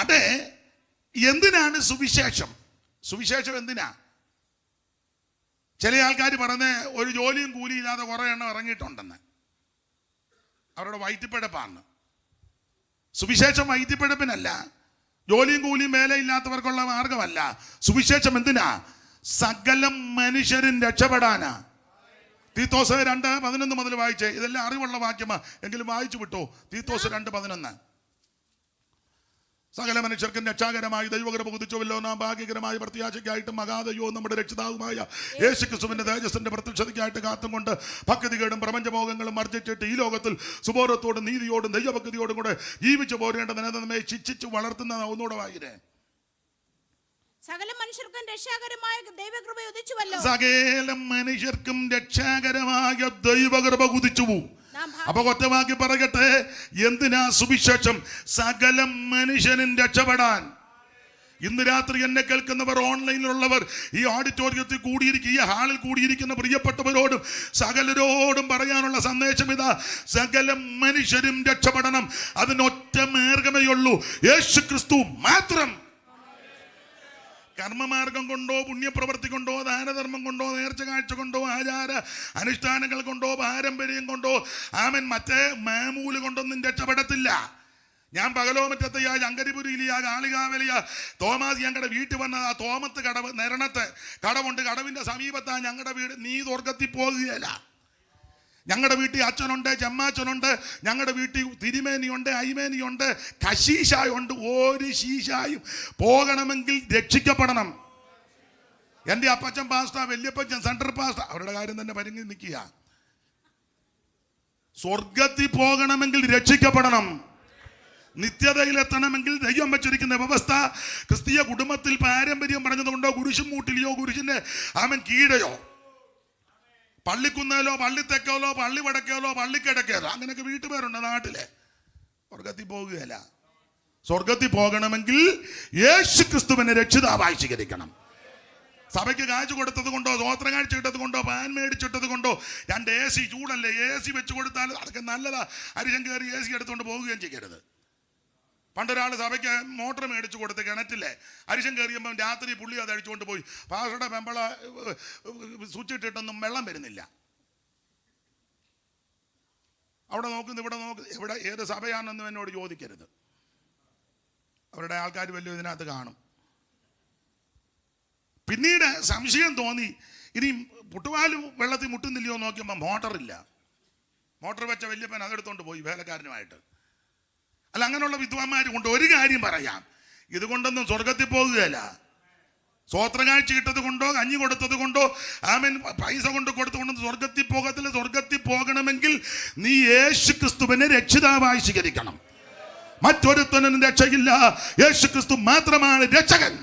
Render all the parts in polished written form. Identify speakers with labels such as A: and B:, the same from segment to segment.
A: അതെ, എന്തിനാണ് സുവിശേഷം? സുവിശേഷം എന്തിനാ? ചില ആൾക്കാർ പറഞ്ഞ് ഒരു ജോലിയും കൂലിയും ഇല്ലാതെ കുറെ എണ്ണം ഇറങ്ങിയിട്ടുണ്ടെന്ന്. അവരുടെ വയറ്റിപ്പിഴപ്പാണ്. സുവിശേഷം വയറ്റിപ്പിഴപ്പിനല്ല, ജോലിയും കൂലിയും വേലയില്ലാത്തവർക്കുള്ള മാർഗമല്ല. സുവിശേഷം എന്തിനാ? സകല മനുഷ്യരും രക്ഷപ്പെടാനാ. തീത്തോസ് 2:11 മുതൽ വായിച്ചേ. ഇതെല്ലാം അറിവുള്ള വാക്യമാ, എങ്കിലും വായിച്ചു വിട്ടോ. തീത്തോസ് 2:11. സകല മനുഷ്യർക്കും രക്ഷാകരമായി ദൈവകൃപ കുതിച്ചുവല്ലോ, നാം ഭാഗ്യകരമായ പ്രത്യാശയ്ക്കായിട്ട് മഹാദൈവവും നമ്മുടെ രക്ഷിതാവുമായ യേശുക്രിസ്തുവിന്റെ തേജസ്സിന്റെ പ്രത്യക്ഷതയ്ക്കായിട്ട് കാത്തും കൊണ്ട് ഭക്തികേടും പ്രപഞ്ചഭോഗങ്ങളും മർജിച്ചിട്ട് ഈ ലോകത്തിൽ സുബോധത്തോടും നീതിയോടും ദൈവഭക്തിയോടും കൂടെ ജീവിച്ചു പോരേണ്ടതിനെ നമ്മെ ശിക്ഷിച്ച് വളർത്തുന്ന ഒന്നുകൂടെ വായിരേ.
B: സകല മനുഷ്യർക്കും രക്ഷാകരമായ ദൈവകൃപ ഉദിച്ചുവല്ലോ.
A: സകല മനുഷ്യർക്കും രക്ഷാകരമായ ദൈവകൃപ കുതിച്ചു. അപ്പൊ ഒറ്റവാക്കി പറയട്ടെ, എന്തിനാ സുവിശേഷം? സകല മനുഷ്യനും രക്ഷപ്പെടാൻ. ഇന്ന് രാത്രി എന്നെ കേൾക്കുന്നവർ, ഓൺലൈനിലുള്ളവർ, ഈ ഓഡിറ്റോറിയത്തിൽ കൂടിയിരിക്കുക, ഈ ഹാളിൽ കൂടിയിരിക്കുന്ന പ്രിയപ്പെട്ടവരോടും സകലരോടും പറയാനുള്ള സന്ദേശം ഇതാ: സകല മനുഷ്യരും രക്ഷപ്പെടണം. അതിനൊറ്റ മാർഗമേ ഉള്ളൂ, യേശുക്രിസ്തു മാത്രം. കർമ്മമാർഗം കൊണ്ടോ, പുണ്യപ്രവൃത്തി കൊണ്ടോ, ദാനധർമ്മം കൊണ്ടോ, നേർച്ച കാഴ്ച കൊണ്ടോ, ആചാര അനുഷ്ഠാനങ്ങൾ കൊണ്ടോ, പാരമ്പര്യം കൊണ്ടോ, ആമൻ മറ്റേ മാമൂല് കൊണ്ടൊന്നും രക്ഷപ്പെടത്തില്ല. ഞാൻ പകലോമറ്റത്തെയാ, അങ്കരിപുരിയിലെയാ, കാളികാവലിയാ, തോമാസ് ഞങ്ങളുടെ വീട്ടിൽ വന്ന ആ തോമത്ത് കടവ്, നെരണത്ത് കടവുണ്ട്, കടവിന്റെ സമീപത്താ ഞങ്ങളുടെ വീട്. നീ സ്വർഗത്തിൽ പോകുകയല്ല. ഞങ്ങളുടെ വീട്ടിൽ അച്ഛനുണ്ട്, ചെമ്മാച്ചനുണ്ട്, ഞങ്ങളുടെ വീട്ടിൽ തിരുമേനിയുണ്ട്, ഐമേനിയുണ്ട്, കശീശായുണ്ട്. ഒരു ശീശായും പോകണമെങ്കിൽ രക്ഷിക്കപ്പെടണം. എൻ്റെ അപ്പച്ചൻ പാസ്റ്റർ, വല്യപ്പച്ചൻ സെൻട്രൽ പാസ്റ്റർ, അവരുടെ കാര്യം തന്നെ പരിങ്ങി നിൽക്കുക. സ്വർഗത്തിൽ പോകണമെങ്കിൽ രക്ഷിക്കപ്പെടണം. നിത്യതയിലെത്തണമെങ്കിൽ ദൈവം വെച്ചിരിക്കുന്ന വ്യവസ്ഥ, ക്രിസ്തീയ കുടുംബത്തിൽ പാരമ്പര്യം പറഞ്ഞതുകൊണ്ടോ, കുരിശും മൂട്ടിലെയോ, കുരിശിന്റെ ആമൻ കീഴയോ, പള്ളിക്കുന്നേലോ, പള്ളിത്തെക്കോലോ, പള്ളി വടക്കേലോ, പള്ളിക്കിടക്കേലോ, അങ്ങനെയൊക്കെ വീട്ടുപേരുണ്ട് നാട്ടിലെ. സ്വർഗത്തിൽ പോകുകയല്ല. സ്വർഗത്തിൽ പോകണമെങ്കിൽ യേശുക്രിസ്തുവിനെ രക്ഷിതാവായി സ്വീകരിക്കണം. സഭയ്ക്ക് കാഴ്ച കൊടുത്തത് കൊണ്ടോ, സ്വോത്രം കാഴ്ച ഇട്ടത് കൊണ്ടോ, പാൻ മേടിച്ചിട്ടത് കൊണ്ടോ, 2 AC ചൂടല്ലേ, AC വെച്ച് കൊടുത്താൽ അതൊക്കെ നല്ലതാ. അരിശം കയറി AC എടുത്തുകൊണ്ട് പോവുകയും ചെയ്യരുത്. പണ്ടൊരാൾ സഭയ്ക്ക് മോട്ടർ മേടിച്ചു കൊടുത്ത് കിണറ്റില്ലേ, അരിശം കയറിയപ്പം രാത്രി പുള്ളി അത് അഴിച്ചുകൊണ്ട് പോയി. പാസ്റ്ററുടെ പെമ്പള സ്വിച്ച് ഇട്ടിട്ടൊന്നും വെള്ളം വരുന്നില്ല. അവിടെ നോക്കുന്നു, ഇവിടെ നോക്കുന്നു, എവിടെ ഏത് സഭയാണെന്നും എന്നോട് ചോദിക്കരുത്. അവരുടെ ആൾക്കാർ വലിയ ഇതിനകത്ത് കാണും. പിന്നീട് സംശയം തോന്നി, ഇനി പുട്ടുപാലും വെള്ളത്തിൽ മുട്ടുന്നില്ലയോ നോക്കിയപ്പോൾ മോട്ടറില്ല. മോട്ടർ വെച്ച വല്യപ്പൻ അതെടുത്തോണ്ട് പോയി വേലക്കാരനുമായിട്ട്. അല്ല, അങ്ങനെയുള്ള വിദ്വാന്മാർ കൊണ്ട് ഒരു കാര്യം പറയാം, ഇതുകൊണ്ടൊന്നും സ്വർഗത്തിൽ പോകുകയല്ല. സ്വോത്ര കാഴ്ച ഇട്ടത് കൊണ്ടോ, കഞ്ഞി കൊടുത്തത് കൊണ്ടോ, ആമൻ പൈസ കൊണ്ട് കൊടുത്തുകൊണ്ടൊന്നും സ്വർഗത്തിൽ പോകത്തില്ല. സ്വർഗത്തിൽ പോകണമെങ്കിൽ നീ യേശുക്രിസ്തുവിനെ രക്ഷിതാവായി സ്വീകരിക്കണം. മറ്റൊരുത്തനും രക്ഷയില്ല, യേശുക്രിസ്തു മാത്രമാണ് രക്ഷകൻ.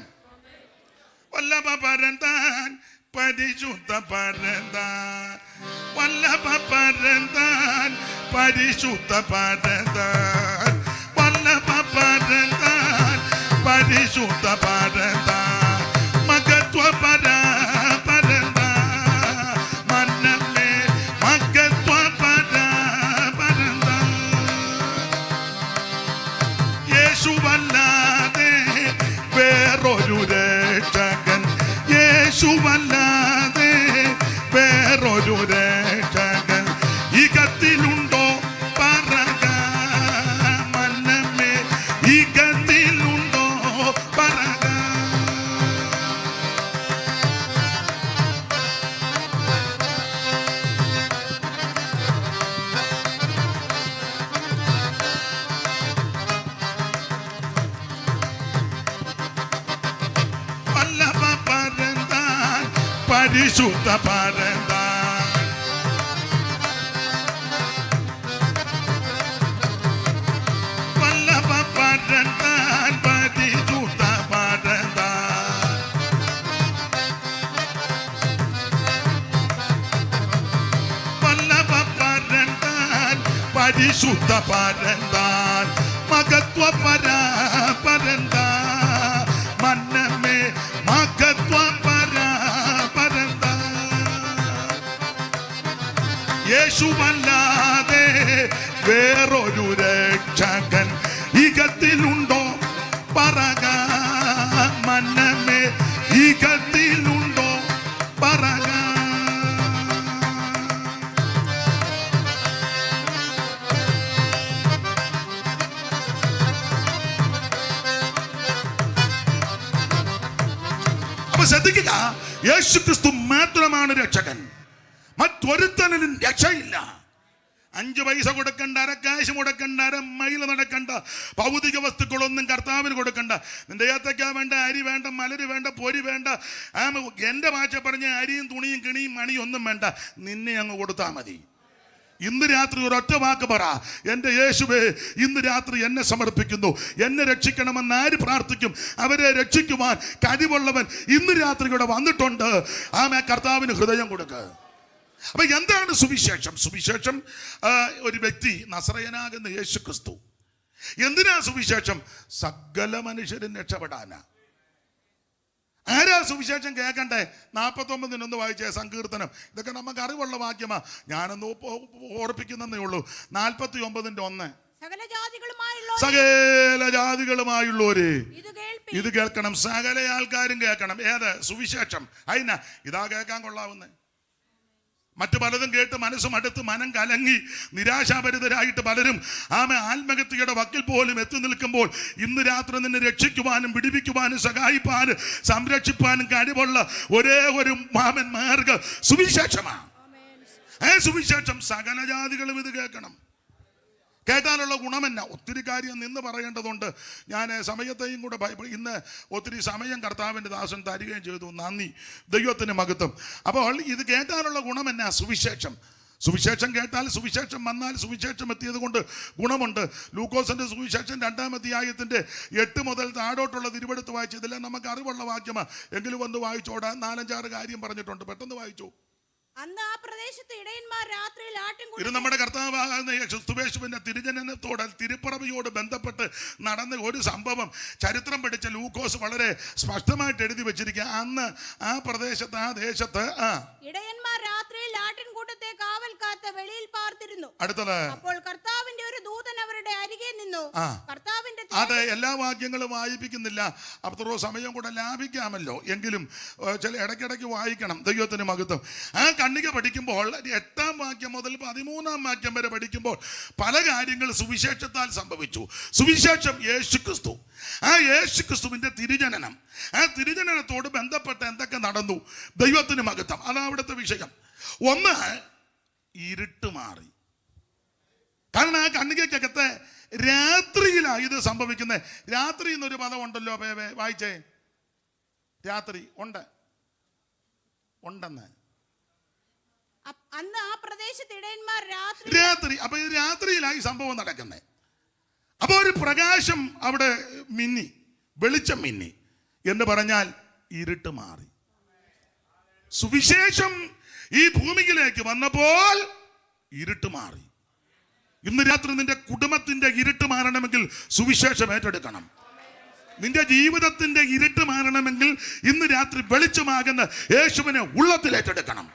A: വല്ലഭ പരന്താൻ പരിശുദ്ധ പരന്താൻ, വല്ലഭ പരന്താൻ പരിശുദ്ധ പരന്താൻ, വല്ലഭ പരന്താൻ പരിശുദ്ധ പരന്താൻ, മകത്വ പരന്താൻ, മന്നമേ മകത്വ പരന്താൻ. യേശുവല്ലാതെ വേറൊരു രക്ഷകൻ, യേശുവല്ലാതെ വേറൊരു രക്ഷകൻ ഈ കത്തിലുണ്ടോ പറക, മന്നമേ ഈ കത്തിലുണ്ടോ പറക. വല്ലഭ പരന്താൻ പരിശുദ്ധ പരന്താൻ, വല്ലഭ പരന്താൻ പരിശുദ്ധ പരന്താൻ, വല്ലഭ പരന്താൻ പരിശുദ്ധ പരന്താൻ, മകത്വ പരന്താൻ, മന്നമേ മകത്വ പരന്താൻ. യേശുവല്ലാതെ വേറൊരു രക്ഷകൻ ഇകത്തിലുണ്ടോ പറ. അപ്പൊ ശ്രദ്ധിക്കുക, യേശു ക്രിസ്തു മാത്രമാണ് രക്ഷകൻ. മറ്റൊരുത്തനും രക്ഷയില്ല. 5 പൈസ കൊടുക്കണ്ട, അരക്കാശ് മുടക്കണ്ട, 1 മൈൽ നടക്കണ്ട, ഭൗതിക വസ്തുക്കളൊന്നും കർത്താവിന് കൊടുക്കണ്ട. നിന്റെ ഏത്തക്ക വേണ്ട, അരി വേണ്ട, മലര് വേണ്ട, പൊരി വേണ്ട, എൻ്റെ ഭാഷ പറഞ്ഞ അരിയും തുണിയും കിണിയും മണിയും ഒന്നും വേണ്ട, നിന്നെ അങ്ങ് കൊടുത്താൽ മതി. ഇന്ന് രാത്രി ഒരൊറ്റ വാക്ക് പറ, എൻ്റെ യേശുവേ ഇന്ന് രാത്രി എന്നെ സമർപ്പിക്കുന്നു, എന്നെ രക്ഷിക്കണമെന്ന് ആര് പ്രാർത്ഥിക്കും അവരെ രക്ഷിക്കുവാൻ കഴിവുള്ളവൻ ഇന്ന് രാത്രി ഇവിടെ വന്നിട്ടുണ്ട്. ആമേ, കർത്താവിന് ഹൃദയം കൊടുക്കുക. അപ്പൊ എന്താണ് സുവിശേഷം? സുവിശേഷം ഒരു വ്യക്തി, നസറയനാകുന്ന യേശു ക്രിസ്തു. എന്തിനാ സുവിശേഷം? സകല മനുഷ്യരും രക്ഷപ്പെടാനാ. ആരാ സുവിശേഷം കേൾക്കണ്ടേ? 49 വായിച്ചേ, സങ്കീർത്തനം. ഇതൊക്കെ നമുക്ക് അറിവുള്ള വാക്യമാ, ഞാനൊന്ന് ഓർപ്പിക്കുന്നേ ഉള്ളൂ. 49:1 സകല ജാതികളുമായുള്ളവര് ഇത് കേൾക്കണം. സകല ആൾക്കാരും കേൾക്കണം. ഏത് സുവിശേഷം? അതിനാ ഇതാ കേൾക്കാൻ കൊള്ളാവുന്നേ. മറ്റു പലതും കേട്ട് മനസ്സും അടുത്ത് മനം കലങ്ങി നിരാശാഭരിതരായിട്ട് പലരും ആത്മഹത്യയുടെ വക്കിൽ പോലും എത്തി നിൽക്കുമ്പോൾ ഇന്ന് രാത്രി നിന്നെ രക്ഷിക്കുവാനും വിടിവിക്കുവാനും സഹായിപ്പാനും സംരക്ഷിപ്പാനും കഴിവുള്ള ഒരേ ഒരു മാർഗം സുവിശേഷമാണ്. സുവിശേഷം സകല ജാതികളും ഇത് കേൾക്കണം. കേട്ടാലുള്ള ഗുണമെന്ന ഒത്തിരി കാര്യം നിന്ന് പറയേണ്ടതുണ്ട്. ഞാൻ സമയത്തെയും കൂടെ ഇന്ന് ഒത്തിരി സമയം കർത്താവിൻ്റെ ദാസൻ തരികയും ചെയ്തു. നന്ദി, ദൈവത്തിന് മഹത്വം. അപ്പോൾ ഇത് കേട്ടാലുള്ള ഗുണമെന്ന സുവിശേഷം. സുവിശേഷം കേട്ടാൽ, സുവിശേഷം വന്നാൽ, സുവിശേഷം എത്തിയത് കൊണ്ട് ഗുണമുണ്ട്. ലൂക്കോസിന്റെ സുവിശേഷം 2-ാം അധ്യായത്തിന്റെ 8 മുതൽ താഴോട്ടുള്ള തിരുവെടുത്ത് വായിച്ചു. ഇതെല്ലാം നമുക്ക് അറിവുള്ള വാക്യമാണ്, എങ്കിലും ഒന്ന് വായിച്ചോടാൻ 4-5 കാര്യം പറഞ്ഞിട്ടുണ്ട്. പെട്ടെന്ന് വായിച്ചു.
B: അന്ന് ആ പ്രദേശത്ത് ഇടയന്മാർ രാത്രിയിൽ
A: ഇത് നമ്മുടെ കർത്താവാകുന്ന ക്രിസ്തുയേശുവിന്റെ തിരുജനനത്തോട്, തിരുപ്പിറവിയോട് ബന്ധപ്പെട്ട് നടന്ന ഒരു സംഭവം ചരിത്രം പഠിച്ച ലൂക്കോസ് വളരെ സ്പഷ്ടമായിട്ട് എഴുതി വെച്ചിരിക്കുക. അന്ന് ആ പ്രദേശത്ത്, ആ ദേശത്ത്
B: ഇടയന്മാർ രാത്രിയിൽ ആട്ടിൻകൂട്ടത്തെ കാവൽ കാത്ത് വെളിയിൽ പാർത്തിരുന്നു.
A: അടുത്തത്, അപ്പോൾ
B: കർത്താവിന്റെ ഒരു ദൂതൻ അവരുടെ അരികെ നിന്നു. കർത്താവിന്റെ
A: അതെ, എല്ലാ വാക്യങ്ങളും വായിപ്പിക്കുന്നില്ല, അത്ര സമയം കൂടെ ലാഭിക്കാമല്ലോ. എങ്കിലും ചില ഇടയ്ക്കിടയ്ക്ക് വായിക്കണം. ദൈവത്തിന് മഹത്വം. ആ കണ്ണിക പഠിക്കുമ്പോൾ 8-ാം വാക്യം മുതൽ 13-ാം വാക്യം വരെ പഠിക്കുമ്പോൾ പല കാര്യങ്ങൾ സുവിശേഷത്താൽ സംഭവിച്ചു. സുവിശേഷം യേശു ക്രിസ്തു, ആ യേശു ക്രിസ്തുവിന്റെ തിരുജനനം, ആ തിരുജനനത്തോട് ബന്ധപ്പെട്ട് എന്തൊക്കെ നടന്നു, ദൈവത്തിന് മഹത്വം. അതാണ് അവിടുത്തെ വിഷയം. ഒന്ന്, ഇരുട്ട് മാറി. കാരണം ആ കണ്ണികക്കകത്തെ രാത്രിയിലാണ് ഇത് സംഭവിക്കുന്നത്. രാത്രി എന്നൊരു പദം ഉണ്ടല്ലോ, വായിച്ചേ. രാത്രി ഉണ്ടെന്ന്.
B: അന്ന് ആ പ്രദേശത്ത് ഇടയന്മാർ
A: രാത്രി. അപ്പൊ ഇത് രാത്രിയിലായി സംഭവം നടക്കുന്നത്. അപ്പൊ ഒരു പ്രകാശം അവിടെ മിന്നി, വെളിച്ചം മിന്നി എന്ന് പറഞ്ഞാൽ ഇരുട്ട് മാറി. സുവിശേഷം ഈ ഭൂമിയിലേക്ക് വന്നപ്പോൾ ഇരുട്ട് മാറി. ഇന്ന് രാത്രി നിന്റെ കുടുംബത്തിന്റെ ഇരുട്ട് മാറണമെങ്കിൽ സുവിശേഷം ഏറ്റെടുക്കണം. നിന്റെ ജീവിതത്തിന്റെ ഇരുട്ട് മാറണമെങ്കിൽ ഇന്ന് രാത്രി വെളിച്ചമാകുന്ന യേശുവിനെ ഉള്ളത്തിൽ ഏറ്റെടുക്കണം.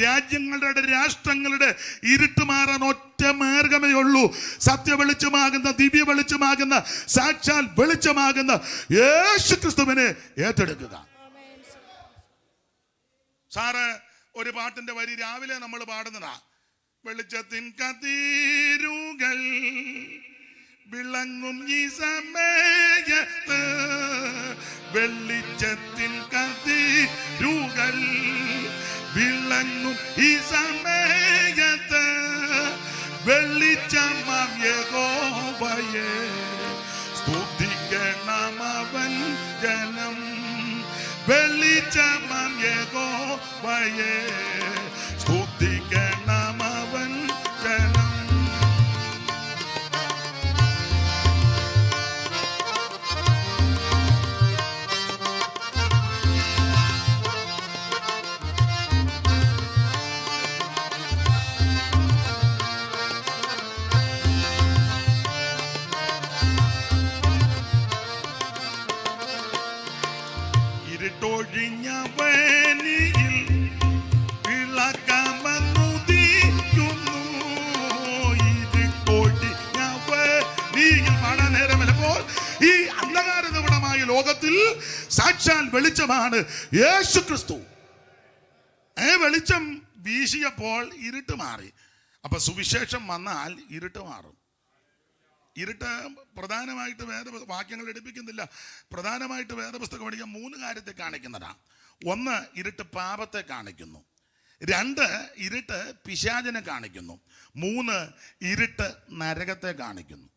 A: രാജ്യങ്ങളുടെ, രാഷ്ട്രങ്ങളുടെ ഇരുട്ട് മാറാൻ ഒറ്റ മാർഗമേ ഉള്ളൂ. സത്യ വെളിച്ചമാകുന്ന, ദിവ്യ വെളിച്ചമാകുന്ന, സാക്ഷാൽ വെളിച്ചമാകുന്ന യേശു ക്രിസ്തുവിനെ ഏറ്റെടുക്കുക. സാറ് ഒരു പാട്ടിന്റെ വരി രാവിലെ നമ്മൾ പാടുന്നതാ. വെളിച്ചത്തിൻ കതിരുകൾ വിളങ്ങും ഈ സമയത്ത്, വെളിച്ചത്തിൻ കതിരുകൾ വിളങ്ങും ഈ സമയത്ത്, വെളിച്ചമാം യഹോവയെ സ്തുതിക്കണം അവൻ ജനം, വെളിച്ചമാം യഹോവയെ സ്തുതിക്കണം അവൻ ജനം. ഇരുട്ടൊഴിഞ്ഞവനിയിൽ വിളക്കമന്നുദിക്കുന്നു. ഇരുട്ടൊഴിഞ്ഞവനിയിൽ പാടാൻ നേരമല്ലപ്പോൾ ഈ അന്ധകാര നിബിഡമായ ലോകത്തിൽ സാക്ഷാൽ വെളിച്ചമാണ് യേശു ക്രിസ്തു. വെളിച്ചം വീശിയപ്പോൾ ഇരുട്ട് മാറി. അപ്പൊ സുവിശേഷം വന്നാൽ ഇരുട്ട് മാറും. ഇരുട്ട് പ്രധാനമായിട്ട് വാക്യങ്ങൾ എടുപ്പിക്കുന്നില്ല. പ്രധാനമായിട്ട് വേദപുസ്തകം പഠിക്കാൻ 3 കാര്യത്തെ കാണിക്കുന്നതാണ്. 1, ഇരുട്ട് പാപത്തെ കാണിക്കുന്നു. 2, ഇരുട്ട് പിശാചിനെ കാണിക്കുന്നു. 3, ഇരുട്ട് നരകത്തെ കാണിക്കുന്നു.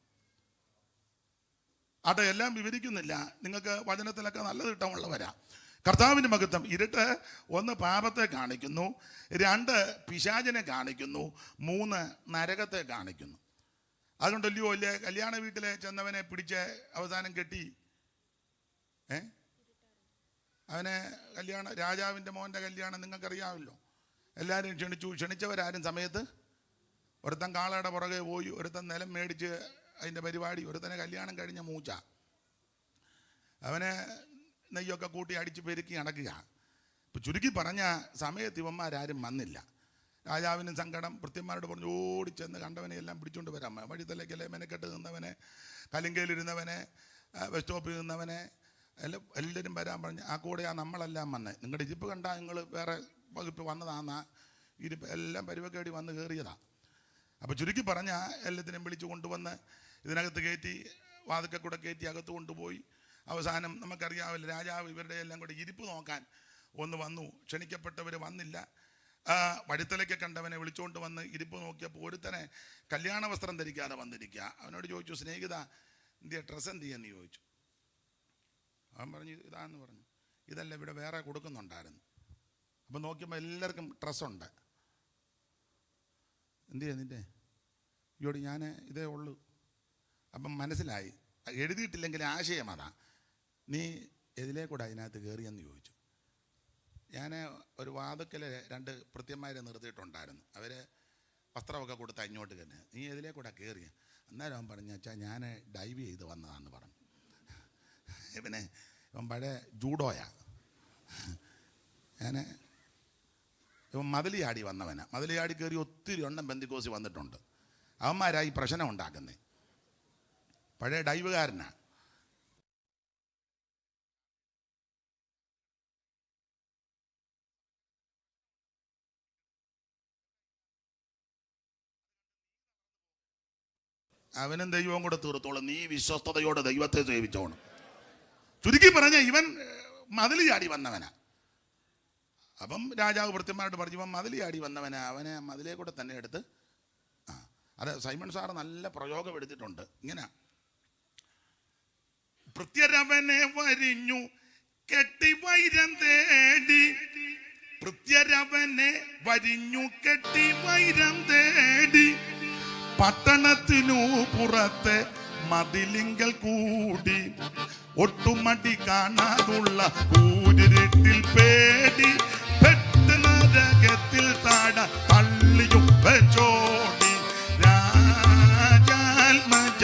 A: അത് എല്ലാം വിവരിക്കുന്നില്ല, നിങ്ങൾക്ക് വചനത്തിലൊക്കെ നല്ലത് ഇഷ്ടമുള്ളവരാ. കർത്താവിൻ്റെ മഹത്വം. ഇരുട്ട് 1 പാപത്തെ കാണിക്കുന്നു, 2 പിശാചിനെ കാണിക്കുന്നു, 3 നരകത്തെ കാണിക്കുന്നു. അതുകൊണ്ടല്ലയോ അല്ലേ കല്യാണ വീട്ടിലെ ചെന്നവനെ പിടിച്ച് അവസാനം കെട്ടി അവനെ രാജാവിൻ്റെ മോൻ്റെ കല്യാണം നിങ്ങൾക്കറിയാമല്ലോ. എല്ലാവരും ക്ഷണിച്ചവരാരും സമയത്ത് ഒരുത്തൻ കാളയുടെ പുറകെ പോയി, ഒരുത്തൻ നിലം മേടിച്ച് അതിൻ്റെ പരിപാടി, ഒരുത്തനെ കല്യാണം കഴിഞ്ഞ മൂച്ച, അവനെ നെയ്യൊക്കെ കൂട്ടി അടിച്ച് പെരുക്കി അടക്കുക. ഇപ്പം ചുരുക്കി പറഞ്ഞ സമയത്ത് ഇവന്മാരാരും വന്നില്ല. രാജാവിനും സങ്കടം. ഭൃത്യന്മാരോട് പറഞ്ഞു ഓടിച്ചെന്ന് കണ്ടവനെ എല്ലാം പിടിച്ചുകൊണ്ട് വരാം. വഴിത്തലേക്കല്ലേ മെനക്കെട്ട് നിന്നവനെ, കലിങ്കയിലിരുന്നവനെ, ബസ് സ്റ്റോപ്പിൽ നിന്നവനെ എല്ലാവരും വരാൻ പറഞ്ഞ് ആ കൂടെയാ നമ്മളെല്ലാം വന്നേ. നിങ്ങളുടെ ഇരിപ്പ് കണ്ടാൽ നിങ്ങൾ വേറെ വകുപ്പ് വന്നതാന്നാ ഇരിപ്പ് എല്ലാം പരുവക്കേടി വന്ന് കയറിയതാ. അപ്പോൾ ചുരുക്കി പറഞ്ഞാൽ എല്ലാത്തിനും വിളിച്ചു കൊണ്ടുവന്ന് ഇതിനകത്ത് കയറ്റി, വാതിക്കൽ കൂടെ കയറ്റി അകത്ത് കൊണ്ടുപോയി. അവസാനം നമുക്കറിയാവില്ല, രാജാവ് ഇവരുടെ എല്ലാം കൂടെ ഇരിപ്പ് നോക്കാൻ ഒന്ന് വന്നു. ക്ഷണിക്കപ്പെട്ടവർ വന്നില്ല. വഴിത്തലയ്ക്ക് കണ്ടവനെ വിളിച്ചുകൊണ്ട് വന്ന് ഇരിപ്പ് നോക്കിയപ്പോൾ ഒരുത്തനെ കല്യാണ വസ്ത്രം ധരിക്കാതെ വന്നിരിക്കുക. അവനോട് ചോദിച്ചു, സ്നേഹിത എന്തിയ ഡ്രസ്സ് എന്ത് ചെയ്യാന്ന് ചോദിച്ചു. അവൻ പറഞ്ഞു ഇതാന്ന് പറഞ്ഞു. ഇതല്ല, ഇവിടെ വേറെ കൊടുക്കുന്നുണ്ടായിരുന്നു. അപ്പം നോക്കിയപ്പോൾ എല്ലാവർക്കും ഡ്രസ്സുണ്ട്. എന്ത് ചെയ്യാ നിൻ്റെ? ഇയോട് ഞാൻ ഇതേ ഉള്ളൂ. അപ്പം മനസ്സിലായി, എഴുതിയിട്ടില്ലെങ്കിൽ ആശയം അതാ. നീ എതിലേ കൂടെ അതിനകത്ത് കയറിയെന്ന് ചോദിച്ചു. ഞാൻ ഒരു വാതുക്കൽ 2 ഭൃത്യന്മാരെ നിർത്തിയിട്ടുണ്ടായിരുന്നു. അവർ വസ്ത്രമൊക്കെ കൊടുത്ത് ഇങ്ങോട്ട് തന്നെ. നീ എതിലേ കൂടെ കയറിയ? അന്നേരം അവൻ പറഞ്ഞു, വെച്ചാൽ ഞാൻ ഡൈവ് ചെയ്ത് വന്നതാന്ന് പറഞ്ഞു. പിന്നെ ഇവൻ പഴയ ജൂഡോയാ. ഇവൻ മതിലിയാടി വന്നവനാ. മതിലിയാടി കയറി ഒത്തിരി എണ്ണം പെന്തിക്കോസി വന്നിട്ടുണ്ട്. അവന്മാരായി പ്രശ്നം ഉണ്ടാക്കുന്നേ. പഴയ ഡൈവുകാരനാ. അവനും ദൈവവും കൂടെ തീർത്തോളും. നീ വിശ്വസ്തയോടെ ദൈവത്തെ സേവിച്ചോണം. ചുരുക്കി പറഞ്ഞ ഇവൻ മതില് ചാടി വന്നവനാ. അപ്പം രാജാവ് ഭൃത്യന്മാരോട് പറഞ്ഞു, ഇവൻ മതില് ചാടി വന്നവനാ, അവനെ മതിലേ കൂടെ തന്നെ എടുത്ത്. അത് സൈമൺ സാറ് നല്ല പ്രയോഗം എടുത്തിട്ടുണ്ട്. ഇങ്ങനെ ഭൃത്യരവനെ വരിഞ്ഞു കെട്ടി വൈരം തേടി, ഭൃത്യരവനെ വരിഞ്ഞു കെട്ടി വൈരം തേടി, പട്ടണത്തിനു പുറത്തെ മതിലിങ്കൽ കൂടി, ഒട്ടുമടി കാണാതുള്ള കൂരിരുട്ടിൽ പേടി, പെട്ട് നരകത്തിൽ താഴ തള്ളിയും വെച്ചോടി, രാജാൽമജ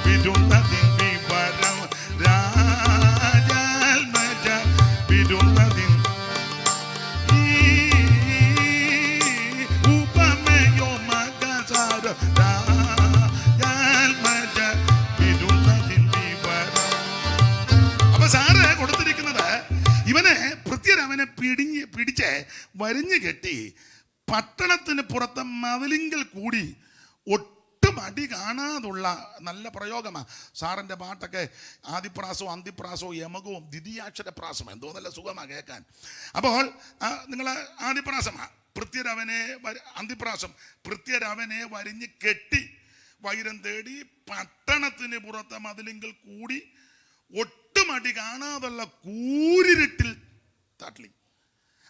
A: വിരുന്നതിൻ വിവരം, രാജാൽമജ വിരുന്നതിൻ ഉപമയോ മകസാര, രാജാൽമജ വിരുന്നതിൻ വിവരം. അപ്പൊ സാറ് കൊടുത്തിരിക്കുന്നത് ഇവനെ ഭൃത്യരവനെ പിടിച്ച് വരിഞ്ഞു കെട്ടി പട്ടണത്തിന് പുറത്തെ മതിലിങ്കൽ കൂടി, ഒട്ടും അടി കാണാതുള്ള നല്ല പ്രയോഗമാണ്. സാറിൻ്റെ പാട്ടൊക്കെ ആദിപ്രാസവും അന്തിപ്രാസവും യമകവും ദ്വിതീയാക്ഷര പ്രാസം എന്തോ നല്ല സുഖമാണ് കേൾക്കാൻ. അപ്പോൾ നിങ്ങൾ ആദിപ്രാസമാണ് ഭൃത്യരവനെ, അന്തിപ്രാസം ഭൃത്യരവനെ വരിഞ്ഞ് കെട്ടി വൈരം തേടി, പട്ടണത്തിന് പുറത്തെ മതിലിങ്കൽ കൂടി, ഒട്ടും അടി കാണാതുള്ള കൂരിരുട്ടിൽ തള്ളി.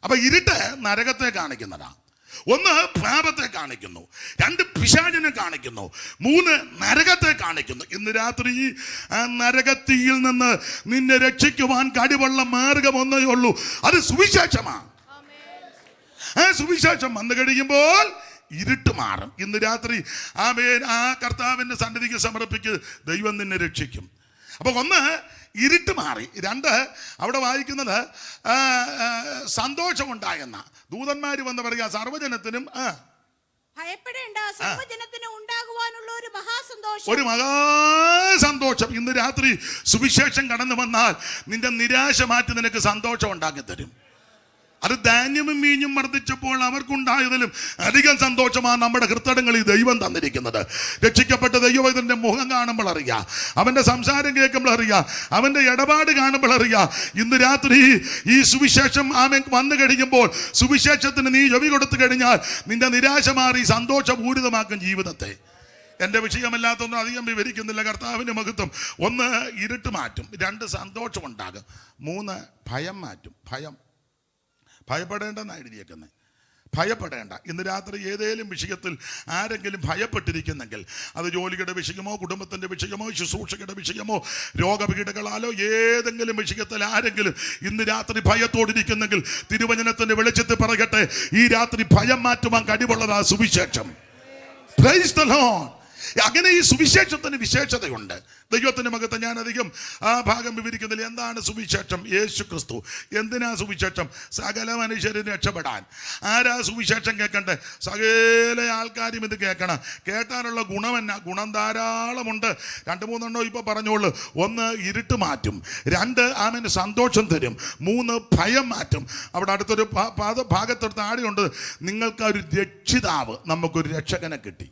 A: അപ്പൊ ഇരുട്ട് നരകത്തെ കാണിക്കുന്നതാ. 1 പാപത്തെ കാണിക്കുന്നു, 2 പിശാചിനെ കാണിക്കുന്നു, 3 നരകത്തെ കാണിക്കുന്നു. ഇന്ന് രാത്രി ആ നരകത്തിയിൽ നിന്ന് നിന്നെ രക്ഷിക്കുവാൻ കഴിവുള്ള മാർഗം ഒന്നേ ഉള്ളൂ, അത് സുവിശേഷമാണ്. ആ സുവിശേഷം വന്നു കഴിയുമ്പോൾ ഇരുട്ട് മാറും. ഇന്ന് രാത്രി ആമേൻ ആ കർത്താവിൻ്റെ സന്നിധിക്ക് സമർപ്പിക്ക്, ദൈവം നിന്നെ രക്ഷിക്കും. അപ്പൊ 1 ഇരുട്ട് മാറി, 2 അവിടെ വായിക്കുന്നത് സന്തോഷമുണ്ടായെന്ന. ദൂതന്മാര് വന്ന് പറയുക സർവ്വജനത്തിനും
B: ഭയപ്പെടേണ്ട, സർവ്വജനത്തിനും ഉണ്ടാകുവാനുള്ള ഒരു മഹാസന്തോഷം,
A: ഒരു മഹാസന്തോഷം. ഇന്ന് രാത്രി സുവിശേഷം കടന്നു വന്നാൽ നിന്റെ നിരാശ മാറ്റി നിനക്ക് സന്തോഷം ഉണ്ടാക്കി തരും. അത് ധാന്യവും വീഞ്ഞും വർദ്ധിച്ചപ്പോൾ അവർക്കുണ്ടായതിലും അധികം സന്തോഷമാണ് നമ്മുടെ ഹൃദയങ്ങളിൽ ദൈവം തന്നിരിക്കുന്നത്. രക്ഷിക്കപ്പെട്ട ദൈവത്തിന്റെ മുഖം കാണുമ്പോൾ അറിയാം, അവന്റെ സംസാരം കേൾക്കുമ്പോൾ അറിയാം, അവന്റെ ഇടപാട് കാണുമ്പോൾ അറിയാം. ഇന്ന് രാത്രി ഈ സുവിശേഷം ആമേൻ വന്നു കഴിയുമ്പോൾ, സുവിശേഷത്തിന് നീ ചെവി കൊടുത്തു കഴിഞ്ഞാൽ നിന്റെ നിരാശ മാറി സന്തോഷപൂരിതമാക്കും ജീവിതത്തെ. എൻ്റെ വിഷയമല്ലാത്തൊന്നും അധികം വിവരിക്കുന്നില്ല. കർത്താവിൻ്റെ മഹത്വം. 1, ഇരുട്ട് മാറ്റും. 2, സന്തോഷമുണ്ടാകും. 3, ഭയം മാറ്റും. ഭയപ്പെടേണ്ടെന്നാണ് എഴുതിയേക്കുന്നത്. ഭയപ്പെടേണ്ട. ഇന്ന് രാത്രി ഏതെങ്കിലും വിഷയത്തിൽ ആരെങ്കിലും ഭയപ്പെട്ടിരിക്കുന്നെങ്കിൽ, അത് ജോലിയുടെ വിഷയമോ, കുടുംബത്തിൻ്റെ വിഷയമോ, ശുശ്രൂഷയുടെ വിഷയമോ, രോഗപീഠകളാലോ ഏതെങ്കിലും വിഷയത്തിൽ ആരെങ്കിലും ഇന്ന് രാത്രി ഭയത്തോടിരിക്കുന്നെങ്കിൽ, തിരുവചനത്തിൻ്റെ വെളിച്ചത്തിൽ പറയട്ടെ, ഈ രാത്രി ഭയം മാറ്റുവാൻ കഴിവുള്ളതാ സുവിശേഷം. Praise the Lord. അങ്ങനെ ഈ സുവിശേഷത്തിന് വിശേഷതയുണ്ട്. ദൈവത്തിൻ്റെ മകത്ത് ഞാൻ അധികം ആ ഭാഗം വിവരിക്കുന്നില്ല. എന്താണ് സുവിശേഷം? യേശു ക്രിസ്തു. എന്തിനാ സുവിശേഷം? സകല മനുഷ്യരും രക്ഷപ്പെടാൻ. ആരാ സുവിശേഷം കേൾക്കണ്ടേ? സകല ആൾക്കാരും ഇത് കേൾക്കണം. കേട്ടാനുള്ള ഗുണം എന്നാ? ഗുണം ധാരാളമുണ്ട്. 2-3 ഇപ്പോൾ പറഞ്ഞോളൂ. 1, ഇരുട്ട് മാറ്റും. 2, ആമേന് സന്തോഷം തരും. 3, ഭയം മാറ്റും. അവിടെ അടുത്തൊരു ഭാഗത്തൊരു താഴെയുണ്ട്, നിങ്ങൾക്കൊരു രക്ഷിതാവ്, നമുക്കൊരു രക്ഷകനെ കിട്ടി.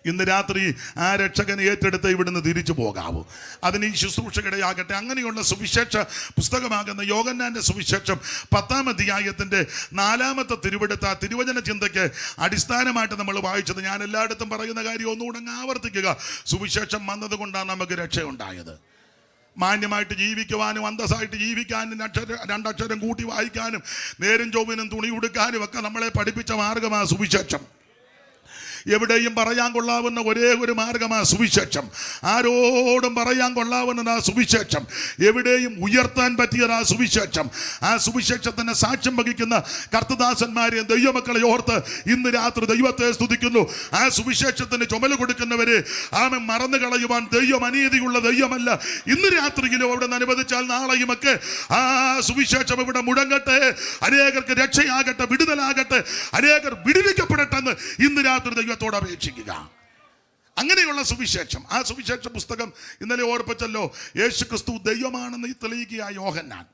A: ഇന്ന് രാത്രി ആ രക്ഷകനെ ഏറ്റെടുത്ത് ഇവിടുന്ന് തിരിച്ചു പോകാവൂ. അതിന് ഈ ശുശ്രൂഷകടയാകട്ടെ. അങ്ങനെയുള്ള സുവിശേഷ പുസ്തകമാകുന്ന യോഹന്നാന്റെ സുവിശേഷം 10-ാം അധ്യായത്തിൻ്റെ 4-ാമത്തെ തിരുവെടുത്ത തിരുവചന ചിന്തയ്ക്ക് അടിസ്ഥാനമായിട്ട് നമ്മൾ വായിച്ചത്. ഞാൻ എല്ലായിടത്തും പറയുന്ന കാര്യം ഒന്നുകൂടെ ആവർത്തിക്കുക. സുവിശേഷം വന്നതുകൊണ്ടാണ് നമുക്ക് രക്ഷയുണ്ടായത്. മാന്യമായിട്ട് ജീവിക്കുവാനും അന്തസ്സായിട്ട് ജീവിക്കാനും 2 അക്ഷരം കൂട്ടി വായിക്കാനും നേരും ചൊവ്വിനും തുണി ഉടുക്കാനും ഒക്കെ നമ്മളെ പഠിപ്പിച്ച മാർഗമാണ് സുവിശേഷം. എവിടെയും പറയാൻ കൊള്ളാവുന്ന ഒരേ ഒരു മാർഗമാണ് സുവിശേഷം. ആരോടും പറയാൻ കൊള്ളാവുന്നതാ സുവിശേഷം. എവിടെയും ഉയർത്താൻ പറ്റിയതാ സുവിശേഷം. ആ സുവിശേഷത്തിന് സാക്ഷ്യം വഹിക്കുന്ന കർത്തദാസന്മാരെ, ദൈവമക്കളെ ഓർത്ത് ഇന്ന് രാത്രി ദൈവത്തെ സ്തുതിക്കുന്നു. ആ സുവിശേഷത്തിന് ചുമല് കൊടുക്കുന്നവരെ ആമൻ മറന്നു കളയുവാൻ ദൈവം അനീതിയുള്ള ദൈവമല്ല. ഇന്ന് രാത്രിയിലും അവിടെ നിന്ന് അനുവദിച്ചാൽ നാളെയുമൊക്കെ ആ സുവിശേഷം ഇവിടെ മുഴങ്ങട്ടെ. അനേകർക്ക് രക്ഷയാകട്ടെ, വിടുതലാകട്ടെ, അനേകർ വിടുവിക്കപ്പെടട്ടെന്ന് ഇന്ന് രാത്രി ദൈവത്തോട് അപേക്ഷിക്കുക. അങ്ങനെയുള്ള സുവിശേഷം. ആ സുവിശേഷ പുസ്തകം ഇന്നലെ ഓർപ്പിച്ചല്ലോ. യേശു ക്രിസ്തു ദൈവമാണെന്ന് തെളിയിക്കുക യോഹന്നാൻ.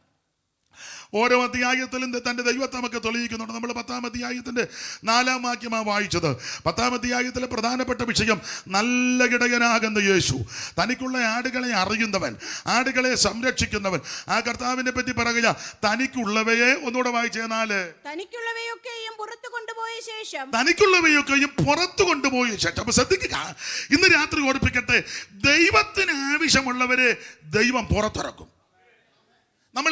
A: ഓരോ അധ്യായത്തിലും തൻ്റെ ദൈവത്തെ നമുക്ക് തെളിയിക്കുന്നുണ്ട്. നമ്മൾ 10-ാം അധ്യായത്തിൻ്റെ 4-ാം വാക്യമാണ് വായിച്ചത്. 10-ാം അധ്യായത്തിലെ പ്രധാനപ്പെട്ട വിഷയം നല്ല ഇടയനാകുന്ന യേശു, തനിക്കുള്ള ആടുകളെ അറിയുന്നവൻ, ആടുകളെ സംരക്ഷിക്കുന്നവൻ. ആ കർത്താവിനെ പറ്റി പറയുക, തനിക്കുള്ളവയെ ഒന്നുകൂടെ വായിച്ചേ. 4,
B: തനിക്കുള്ളവയൊക്കെയും പുറത്തു കൊണ്ടുപോയ ശേഷം.
A: തനിക്കുള്ളവയൊക്കെയും പുറത്തു കൊണ്ടുപോയ ശേഷം. അപ്പൊ ശ്രദ്ധിക്കുക, ഇന്ന് രാത്രി ഓർപ്പിക്കട്ടെ, ദൈവത്തിന് ആവശ്യമുള്ളവരെ ദൈവം പുറത്തിറക്കും. നമ്മൾ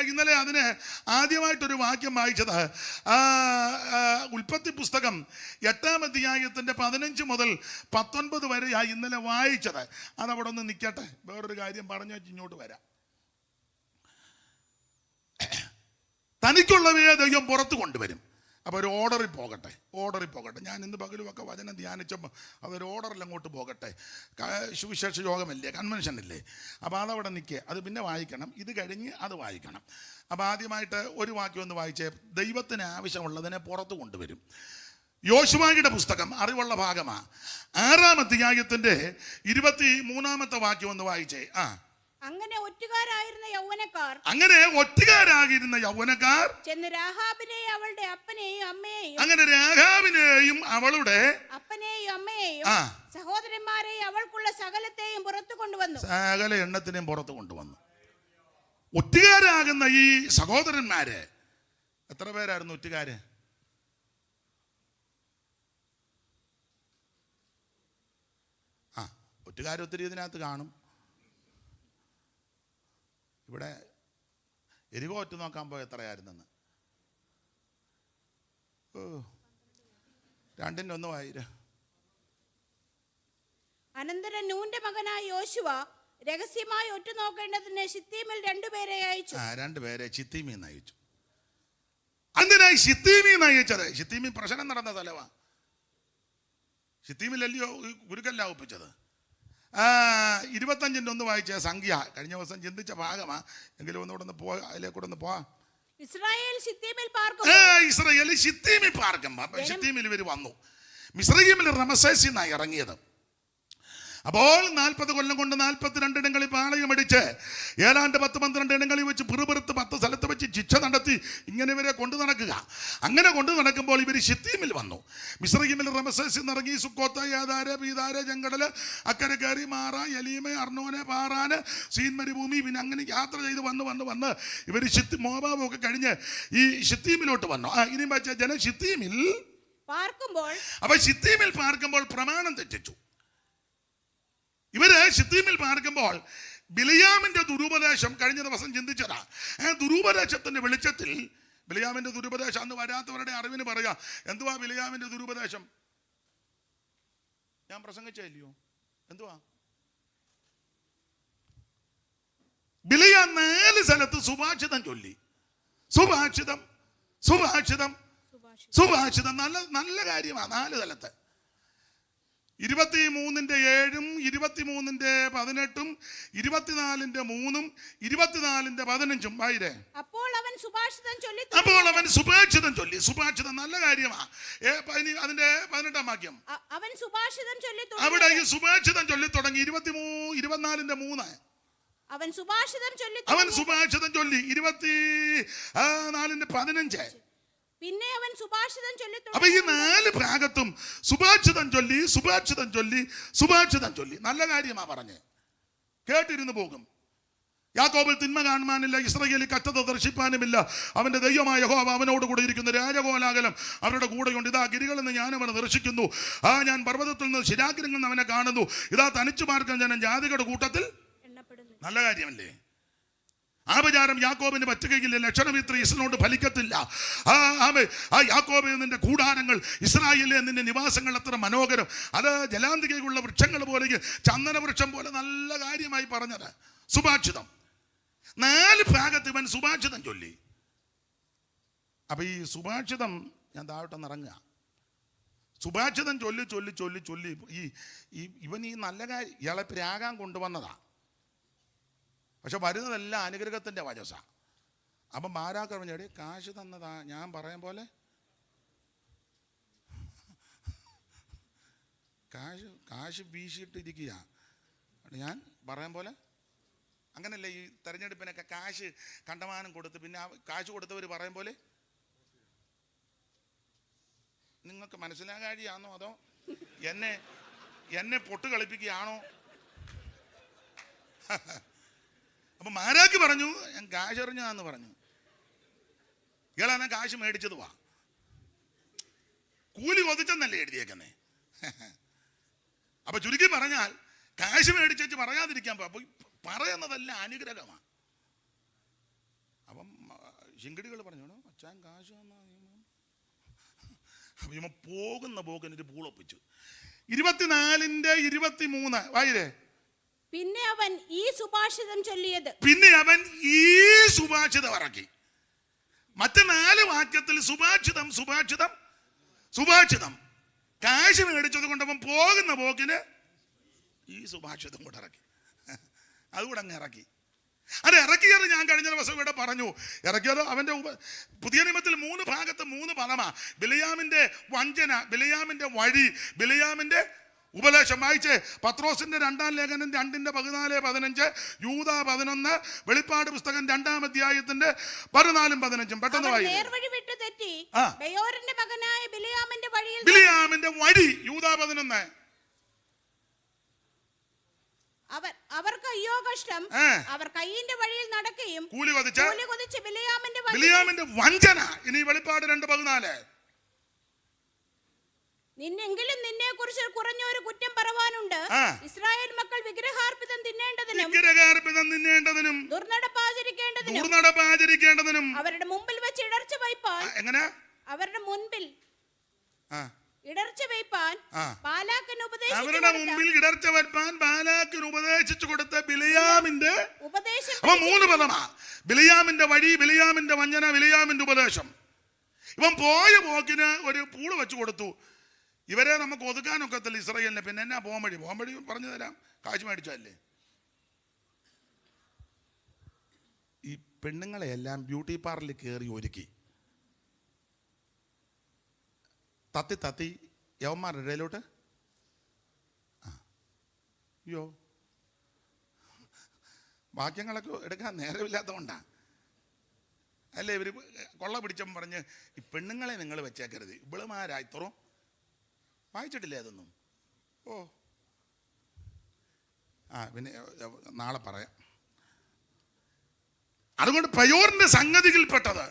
A: ഇന്നലെ അതിന് ആദ്യമായിട്ടൊരു വാക്യം വായിച്ചത് ഉൽപ്പത്തി പുസ്തകം 8-ാം അധ്യായത്തിൻ്റെ 15 മുതൽ 19 വരെയായി ഇന്നലെ വായിച്ചത്. അതവിടെ ഒന്ന് നിൽക്കട്ടെ. വേറൊരു കാര്യം പറഞ്ഞു വെച്ച് ഇങ്ങോട്ട് വരാം. തനിക്കുള്ളവയെ ദൈവം പുറത്തു കൊണ്ടുവരും. അപ്പോൾ ഒരു ഓർഡറിൽ പോകട്ടെ. ഞാൻ ഇന്ന് പകലുമൊക്കെ വചനം ധ്യാനിച്ചപ്പോൾ അതൊരു ഓർഡറിൽ അങ്ങോട്ട് പോകട്ടെ. സുവിശേഷ യോഗമല്ലേ, കൺവെൻഷനില്ലേ. അപ്പോൾ അതവിടെ നിൽക്കുക. അത് പിന്നെ വായിക്കണം. ഇത് കഴിഞ്ഞ് അത് വായിക്കണം. അപ്പോൾ ആദ്യമായിട്ട് ഒരു വാക്യം ഒന്ന് വായിച്ചേ. ദൈവത്തിന് ആവശ്യമുള്ളതിനെ പുറത്തു കൊണ്ടുവരും. യോശുവയുടെ പുസ്തകം അറിവുള്ള ഭാഗമാണ്. 6-ാം അധ്യായത്തിൻ്റെ 23-ാമത്തെ വാക്യം ഒന്ന് വായിച്ചേ.
B: അങ്ങനെ ഒറ്റുകാരായിരുന്ന
A: യൗവനക്കാർ
B: ചെന്ന് രാഹാബിനെയും അവളുടെ അപ്പനെയും അമ്മയെയും,
A: അങ്ങനെ രാഹാബിനെയും അവളുടെ
B: അപ്പനെയും അമ്മയെയും സഹോദരന്മാരെയും അവൾക്കുള്ള സകലത്തെയും പുറത്തു കൊണ്ടുവന്നു.
A: സകല എണ്ണത്തിനെയും പുറത്തു കൊണ്ടുവന്നു. ഒറ്റുകാരാകുന്ന ഈ സഹോദരന്മാര് എത്ര പേരായിരുന്നു ഒറ്റുകാര്? ഒറ്റുകാർ ഒത്തിരി ഇതിനകത്ത് കാണും. ഇവിടെ എരികോ ഒറ്റ നോക്കാൻ പോയ എത്രയായിരുന്നെന്ന് 2-1 വായിര.
B: അനന്തരം നൂന്റെ മകനായ യോശുവ രഹസ്യമായി ഒറ്റ നോക്കേണ്ടതിന് ശിത്തീമിൽ 2 പേരെ അയച്ചു. 2
A: പേരെ ശിത്തീമിൽ നിന്ന് അയച്ചു. എന്തിനായി ശിത്തീമിൽ നിന്ന് അയച്ചത്? ശിത്തീമിൽ പ്രശ്നം നടന്ന സ്ഥലമാണ്. ശിത്തീമിലല്ലയോ ഗുരുക്കല്ല ഒപ്പിച്ചത്. 25-1 വായിച്ച സംഖ്യ കഴിഞ്ഞ ദിവസം ചിന്തിച്ച ഭാഗമാ. എങ്കിലും ഒന്നുകൂടെ ഒന്ന് പോവാ, അതിലേക്കൂടെ ഒന്ന് പോവാ.
B: ഇസ്രായേൽ ശിത്തീമിൽ പാർക്കുമ്പോൾ ശിത്തീമിൽ ഇവർ വന്നു. മിസ്രയീമിൽ റമസേസിൽ നിന്നാണ് ഇറങ്ങിയത്.
A: അപ്പോൾ 40 കൊല്ലം കൊണ്ട് 42 ഇടങ്ങളിൽ പാളയമടിച്ച് ഏതാണ്ട് 10-12 ഇടങ്ങളിൽ വെച്ച് പിറുപിറുത്ത് 10 സ്ഥലത്ത് വെച്ച് ശിക്ഷ നടത്തി ഇങ്ങനെ ഇവരെ കൊണ്ടു നടക്കുക. അങ്ങനെ കൊണ്ടു നടക്കുമ്പോൾ ഇവർ ശിത്തീമിൽ വന്നു. മിസ്രയീമിൽ റമസേസിൽ ഇറങ്ങി സുക്കോത്ത്, യാദാര്, പീദാര്, ചെങ്കടല്, അക്കരെ കയറി മാറ, എലീമ, അർണോന്, പാറാന്, സീൻ മരുഭൂമി, പിന്നെ അങ്ങനെ യാത്ര ചെയ്ത് വന്ന് ഇവർ മോവാബൊക്കെ കഴിഞ്ഞ് ഈ ശിത്തീമിലോട്ട് വന്നു. ഇനി വെച്ച ജനം ശിത്തീമിൽ
B: പാർക്കുമ്പോൾ,
A: അപ്പൊ ശിത്തീമിൽ പാർക്കുമ്പോൾ പ്രമാണം തെറ്റിച്ചു. ഇവര് ശിത്തീമിൽ പാർക്കുമ്പോൾ ബിലിയാമിന്റെ ദുരുപദേശം കഴിഞ്ഞ ദിവസം ചിന്തിച്ചതാ. ദുരുപദേശത്തിന്റെ വെളിച്ചത്തിൽ ബിലിയാമിന്റെ ദുരുപദേശം അന്ന് വരാത്തവരുടെ അറിവിന് പറയാ. എന്തുവാ ബിലിയാമിന്റെ ദുരുപദേശം? ഞാൻ പ്രസംഗിച്ചില്ലയോ? എന്തുവാ? ബിലിയാം 4 സ്ഥലത്ത് സുഭാഷിതം ചൊല്ലി. സുഭാഷിതം സുഭാഷിതം സുഭാഷിതം നല്ല നല്ല കാര്യമാണ്. 4 സ്ഥലത്ത് 23-ന്റെ 7-ഉം 23-ന്റെ 18-ഉം 24-ന്റെ 3-ഉം 24-ന്റെ 15-ഉം വായിരേ.
B: അപ്പോൾ അവൻ സുഭാഷിതം ചൊല്ലി. സുഭാഷിതം നല്ല കാര്യമാണ്. അതിന്റെ 18-ാം വാക്യം. അവൻ സുഭാഷിതം ചൊല്ലി.
A: അവിടെ ഈ സുഭാഷിതം ചൊല്ലി തുടങ്ങി. 24-ന്റെ 3. അവൻ സുഭാഷിതം ചൊല്ലി. 24-ന്റെ 15.
B: പിന്നെ അവൻ സുഭാഷിതം ചൊല്ലി.
A: അപ്പൊ ഈ 4 ഭാഗത്തും സുഭാഷിതം ചൊല്ലി. നല്ല കാര്യമാ പറഞ്ഞ് കേട്ടിരുന്നു പോകും. യാക്കോബിൽ തിന്മ കാണുവാനില്ല, ഇസ്രായേലിൽ കഷ്ടത ദർശിപ്പാനുമില്ല. അവന്റെ ദൈവമായ യഹോവ അവനോട് കൂടെ ഇരിക്കുന്നു. രാജകോലാകലം അവരുടെ കൂടെയുണ്ട്. ഇതാ ഗിരികളിൽ നിന്ന് ഞാൻ അവനെ ദർശിക്കുന്നു. ഞാൻ പർവ്വതത്തിൽ നിന്ന് ശിലാഗ്രഹങ്ങളിൽ നിന്ന് അവനെ കാണുന്നു. ഇതാ തനിച്ചു പാർക്കാൻ ജനം ജാതികളുടെ കൂട്ടത്തിൽ. നല്ല കാര്യമല്ലേ? ആപചാരം യാക്കോബിന് പറ്റുകയില്ല. ലക്ഷണമിത്ര ഇസ്രായേലിനോട് ഫലിക്കത്തില്ല. യാക്കോബിൽ നിന്റെ കൂടാരങ്ങൾ, ഇസ്രായേലിലെ നിന്റെ നിവാസങ്ങൾ എത്ര മനോഹരം. അത് ജലാന്തികയുള്ള വൃക്ഷങ്ങൾ പോലെ, ചന്ദന വൃക്ഷം പോലെ. നല്ല കാര്യമായി പറഞ്ഞത്. സുഭാഷിതം 4 ഭാഗത്ത് ഇവൻ സുഭാഷിതം ചൊല്ലി. അപ്പൊ ഈ സുഭാഷിതം ഞാൻ താഴോട്ടൊന്ന് ഇറങ്ങുക. സുഭാഷിതം ചൊല്ലി ഇവൻ ഈ നല്ല കാര്യം ഇയാളെ പ്രാകാൻ കൊണ്ടുവന്നതാ. പക്ഷെ വരുന്നതെല്ലാം അനുഗ്രഹത്തിന്റെ വചസ. അപ്പം മാരാക്കൾ പറഞ്ഞേ, കാശ് തന്നതാ ഞാൻ പറയും പോലെ. കാശ് വീശിയിട്ടിരിക്കുക. ഞാൻ പറയും പോലെ. അങ്ങനല്ലേ ഈ തെരഞ്ഞെടുപ്പിനൊക്കെ കാശ് കണ്ടമാനം കൊടുത്ത് പിന്നെ കാശ് കൊടുത്തവർ പറയും പോലെ. നിങ്ങൾക്ക് മനസ്സിലാകാഴിയാണോ അതോ എന്നെ പൊട്ട് കളിപ്പിക്കുകയാണോ? അപ്പൊ മാരാക്ക് പറഞ്ഞു, ഞാൻ കാശ് എറിഞ്ഞാന്ന് പറഞ്ഞു. ഇയാളാണ് കാശ് മേടിച്ചത്. കൂലി കൊതിച്ചെന്നല്ലേ എഴുതിയേക്കുന്നേ. അപ്പൊ ചുരുക്കി പറഞ്ഞാൽ കാശ് മേടിച്ചു പറയാതിരിക്കാൻ പറയുന്നതല്ല അനുഗ്രഹമാണ്. അപ്പം ശിങ്കടികൾ പറഞ്ഞു, അച്ഛൻ കാശ് തന്നാ. അപ്പൊ ഇവൻ പോകുന്ന പോക്കിനൊരു പൂളൊപ്പിച്ചു. 24-ന്റെ 23 വായിരേ.
B: പിന്നെ അവൻ ഈ സുഭാഷിതം
A: ഇറക്കി. മറ്റ് 4 വാക്യത്തിൽ സുഭാഷിതം കാശ് മേടിച്ചത് കൊണ്ടവൻ പോകുന്ന പോക്കിന് ഈ സുഭാഷിതം കൂടെ ഇറക്കി. അതുകൂടെ അങ്ങ് ഇറക്കി. അത് ഇറക്കിയത് ഞാൻ കഴിഞ്ഞ ദിവസം ഇവിടെ പറഞ്ഞു. ഇറക്കിയത് അവന്റെ പുതിയ നിയമത്തിൽ 3 ഭാഗത്ത് 3 പദമാ. ബിലിയാമിന്റെ വഞ്ചന, ബിലിയാമിന്റെ വഴി, ബിലിയാമിന്റെ ഉപദേശം. വായിച്ച് പത്രോസിന്റെ 2-ാം ലേഖനം 2-ന്റെ 14-15, യൂദാ 11, വെളിപ്പാട് പുസ്തകം 2-ാം അധ്യായത്തിന്റെ 14-ഉം 15-ഉം. പെട്ടെന്ന് ബിലിയാമിന്റെ വഴി യൂദാ 11.
B: അവർക്ക് അയ്യോ കഷ്ടം, അവർ കയ്യിന്റെ വഴിയിൽ നടക്കുകയും
A: കൂലി കൊതിച്ച് ബിലിയാമിന്റെ വഞ്ചന. ഇനി വെളിപ്പാട് 2:14.
B: നിന്നെങ്കിലും നിന്നെ കുറിച്ച് കുറഞ്ഞൊരു കുറ്റം പറവാനുണ്ട്. ഇസ്രായേൽ മക്കൾ വിഗ്രഹാർപ്പിതം തിന്നേണ്ടതിനും ദുർനടപ്പാചരിക്കേണ്ടതിനും അവരുടെ മുമ്പിൽ വെച്ച് ഇടർച്ച വയ്പാൻ
A: ബാലാക്കിന് ഉപദേശിച്ചു കൊടുത്ത ബിലിയാമിന്റെ ഉപദേശം. 3 പദമാ. ബിലിയാമിന്റെ വഴി, ബിലിയാമിന്റെ വഞ്ചന, ബിലിയാമിന്റെ ഉപദേശം. ഇവൻ പോയ പോക്കിന് ഒരു പൂള് വെച്ചു കൊടുത്തു. ഇവരെ നമുക്ക് ഒതുക്കാനൊക്കത്തില്ല ഇസ്രായേലിനെ. പിന്നെ എന്നാ പോകാൻ വഴി പറഞ്ഞു തരാം. കാശ് മേടിച്ചല്ലേ. ഈ പെണ്ണുങ്ങളെ എല്ലാം ബ്യൂട്ടി പാർലറിൽ കയറി ഒരുക്കി തത്തി യവന്മാരുടെ ഇടയിലോട്ട്. അയ്യോ, വാക്യങ്ങളൊക്കെ എടുക്കാൻ നേരമില്ലാത്തതുകൊണ്ടാണ്. അല്ലേ ഇവർ കൊള്ള പിടിച്ചപ്പോൾ പറഞ്ഞ് ഈ പെണ്ണുങ്ങളെ നിങ്ങൾ വെച്ചേക്കരുത്, ഇവളുമാരായിത്തറോ വായിച്ചിട്ടില്ലേ അതൊന്നും? ഓ പിന്നെ നാളെ പറയാം. അതുകൊണ്ട് പയോറിന്റെ സംഗതിയിൽപ്പെട്ടത്.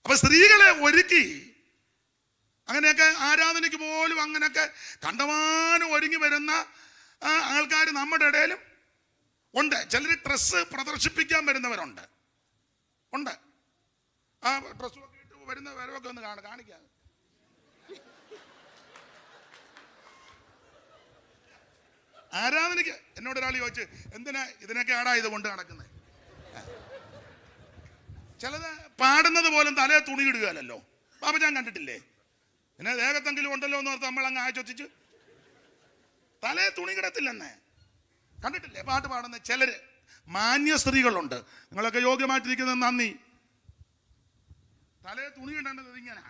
A: അപ്പൊ സ്ത്രീകളെ ഒരുക്കി അങ്ങനെയൊക്കെ ആരാധനയ്ക്ക് പോലും അങ്ങനെയൊക്കെ കണ്ടമാനം ഒരുങ്ങി വരുന്ന ആൾക്കാർ നമ്മുടെ ഇടയിലും ഉണ്ട്. ചിലർ ഡ്രസ്സ് പ്രദർശിപ്പിക്കാൻ വരുന്നവരുണ്ട്. ആ ഡ്രസ്സൊക്കെ ഇട്ട് വരുന്ന വരവൊക്കെ ഒന്ന് കാണിക്കാം. ആരാധനയ്ക്ക് എന്നോട് ഒരാൾ ചോദിച്ചു, എന്തിനാ ഇതിനൊക്കെ ആടാ ഇത് കൊണ്ട് നടക്കുന്നത്? ചിലത് പാടുന്നത് പോലും തലേ തുണി ഇടുകയല്ലോ. പാപ്പ ഞാൻ കണ്ടിട്ടില്ലേ? പിന്നെ ദേഹത്തെങ്കിലും ഉണ്ടല്ലോ എന്ന് ഓർത്ത് നമ്മൾ അങ്ങ് ആശ്വസിച്ച് തലേ തുണി കിടത്തില്ലെന്നേ. കണ്ടിട്ടില്ലേ പാട്ട് പാടുന്ന ചിലര്? മാന്യ സ്ത്രീകളുണ്ട്. നിങ്ങളൊക്കെ യോഗ്യമായിട്ടിരിക്കുന്നത് നന്ദി. തലേ തുണി ഇടേണ്ടത് ഇങ്ങനെ.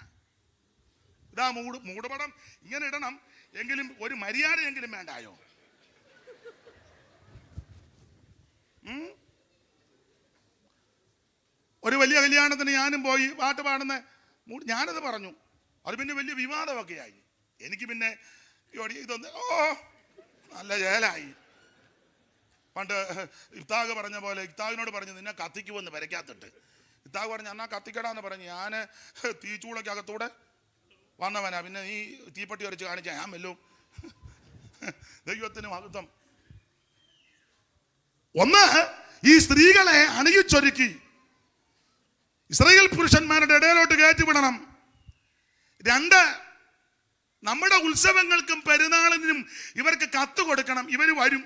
A: ഇതാ മൂടുപടം ഇങ്ങനെ ഇടണം, എങ്കിലും ഒരു മര്യാദയെങ്കിലും വേണ്ടായോ? ഒരു വലിയ കല്യാണത്തിന് ഞാനും പോയി പാട്ട് പാടുന്ന ഞാനത് പറഞ്ഞു. അത് പിന്നെ വലിയ വിവാദമൊക്കെ ആയി. എനിക്ക് പിന്നെ ഇതൊന്ന് നല്ല ചേലായി. പണ്ട് ഇഫ്താഖ് പറഞ്ഞ പോലെ ഇഫ്താഖിനോട് പറഞ്ഞു, നിന്നെ കത്തിക്കുമെന്ന് വരയ്ക്കാത്തിട്ട്. ഇഫ്താഖ് പറഞ്ഞു, എന്നാ കത്തിക്കടാന്ന് പറഞ്ഞു. ഞാൻ തീച്ചൂളക്കകത്തൂടെ വന്നവനാ. പിന്നെ നീ തീപ്പെട്ടി വരച്ച് കാണിച്ചാ ഞാൻ വല്ലതും. ദൈവത്തിന് മഹത്വം. ഒന്ന്, ഈ സ്ത്രീകളെ അണിയിച്ചൊരുക്കി ഇസ്രായേൽ പുരുഷന്മാരുടെ ഇടയിലോട്ട് കയറ്റിവിടണം. രണ്ട്, നമ്മുടെ ഉത്സവങ്ങൾക്കും പെരുന്നാളിനും ഇവർക്ക് കത്ത് കൊടുക്കണം. ഇവര് വരും.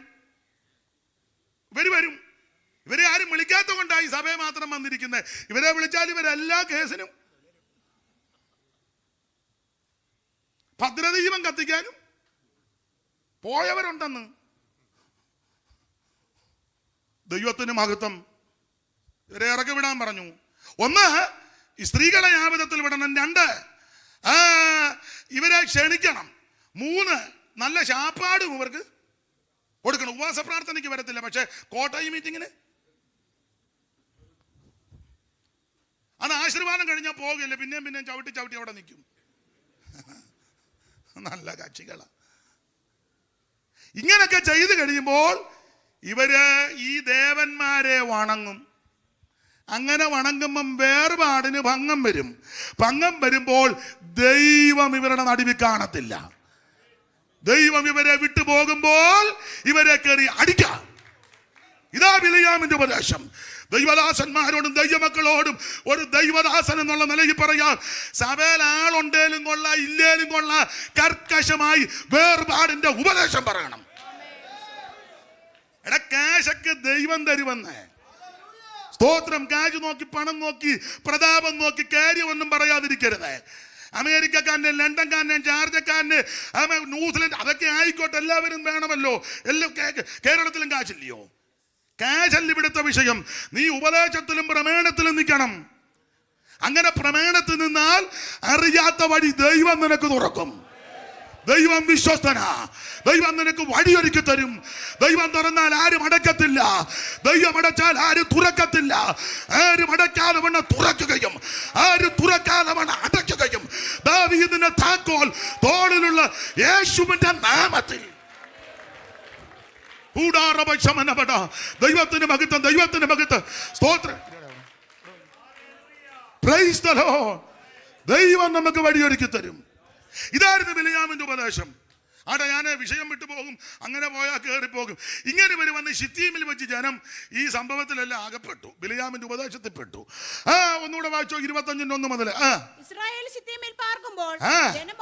A: ഇവരെ ആരും വിളിക്കാത്ത കൊണ്ടായി സഭയെ മാത്രം വന്നിരിക്കുന്നത്. ഇവരെ വിളിച്ചാൽ ഇവരെല്ലാ കേസിനും ഭദ്രദീപം കത്തിക്കാനും പോയവരുണ്ടെന്ന്. ദൈവത്തിന് മഹത്വം. ഇവരെ ഇറക്കി വിടാൻ പറഞ്ഞു. ഒന്ന്, ഈ സ്ത്രീകളെ ആ വിധത്തിൽ വിടണം. രണ്ട്, ഇവരെ ക്ഷണിക്കണം. മൂന്ന്, നല്ല ശാപ്പാടും ഇവർക്ക് കൊടുക്കണം. ഉപവാസ പ്രാർത്ഥനയ്ക്ക് വരത്തില്ല, പക്ഷെ കോട്ടയം മീറ്റിങ്ങിന് അത് ആശീർവാദം കഴിഞ്ഞാൽ പോകില്ല. പിന്നെയും ചവിട്ടി അവിടെ നിൽക്കും. നല്ല കക്ഷികളാ. ഇങ്ങനൊക്കെ ചെയ്ത് കഴിയുമ്പോൾ ഇവര് ഈ ദേവന്മാരെ വണങ്ങും. അങ്ങനെ വണങ്ങുമ്പം വേർപാടിന് ഭംഗം വരും. ഭംഗം വരുമ്പോൾ ദൈവം ഇവരുടെ നടുവിൽ കാണത്തില്ല. ദൈവം ഇവരെ വിട്ടുപോകുമ്പോൾ ഇവരെ കയറി അടിക്കാം. ഇതാ ബിലെയാമിന്റെ ഉപദേശം. ദൈവദാസന്മാരോടും ദൈവമക്കളോടും ഒരു ദൈവദാസൻ എന്നുള്ള നിലയിൽ പറയാം, സഭയിൽ ആളുണ്ടേലും കൊള്ള ഇല്ലേലും കൊള്ള കർക്കശമായി വേർപാടിന്റെ ഉപദേശം പറയണം. എടാ, കാശൊക്കെ ദൈവം തരുമെന്ന്. സ്തോത്രം. കാശ് നോക്കി, പണം നോക്കി, പ്രതാപം നോക്കി കാര്യമൊന്നും പറയാതിരിക്കരുത്. അമേരിക്കക്കാരനെ, ലണ്ടൻകാരനെ, ജാർജക്കാരനെ, ന്യൂസിലൻഡ്, അതൊക്കെ ആയിക്കോട്ടെ, എല്ലാവരും വേണമല്ലോ. എല്ലാം കേരളത്തിലും കാശില്ലയോ? കാശല്ല ഇവിടുത്തെ വിഷയം. നീ ഉപദേശത്തിലും പ്രമേണത്തിലും നിൽക്കണം. അങ്ങനെ പ്രമേണത്തിൽ നിന്നാൽ അറിയാത്ത വഴി ദൈവം നിനക്ക് തുറക്കും. ദൈവം വിശ്വസ്തനാ. ദൈവം നിനക്ക് വഴിയൊരുക്കി തരും. ദൈവം തുറന്നാൽ ആരും അടക്കത്തില്ല. ദൈവം അടച്ചാൽ ആരും തുറക്കത്തില്ല. ആരും അടക്കാതെ വണ്ണം തുറക്കുകയും ആരും തുറക്കാതെ വണ്ണം അടയ്ക്കുകയും. ദാവീദിന്റെ താക്കോൽ തോളിലുള്ള യേശുവിന്റെ നാമത്തിൽ. ദൈവത്തിന് മഹത്വം, ദൈവത്തിന് മഹത്വം. സ്തോത്രം. Praise the Lord. ദൈവം നമുക്ക് വഴിയൊരുക്കി തരും. ഇതായിരുന്നു ബിലെയാമിന്റെ ഉപദേശം. ആടെ ഞാൻ വിഷയം വിട്ടുപോകും. അങ്ങനെ പോയാൽ കയറിപ്പോകും. ഇങ്ങനെ ഇവർ വന്ന് ശിത്തീമിൽ വെച്ച് ജനം ഈ സംഭവത്തിലെല്ലാം ആകപ്പെട്ടു. ബിലെയാമിന്റെ ഉപദേശത്തിൽ പെട്ടു. ഒന്നുകൂടെ വായിച്ചോ, 25:1 മുതൽ.
B: ഇസ്രായേൽ ശിത്തീമിൽ പാർക്കുമ്പോൾ ജനം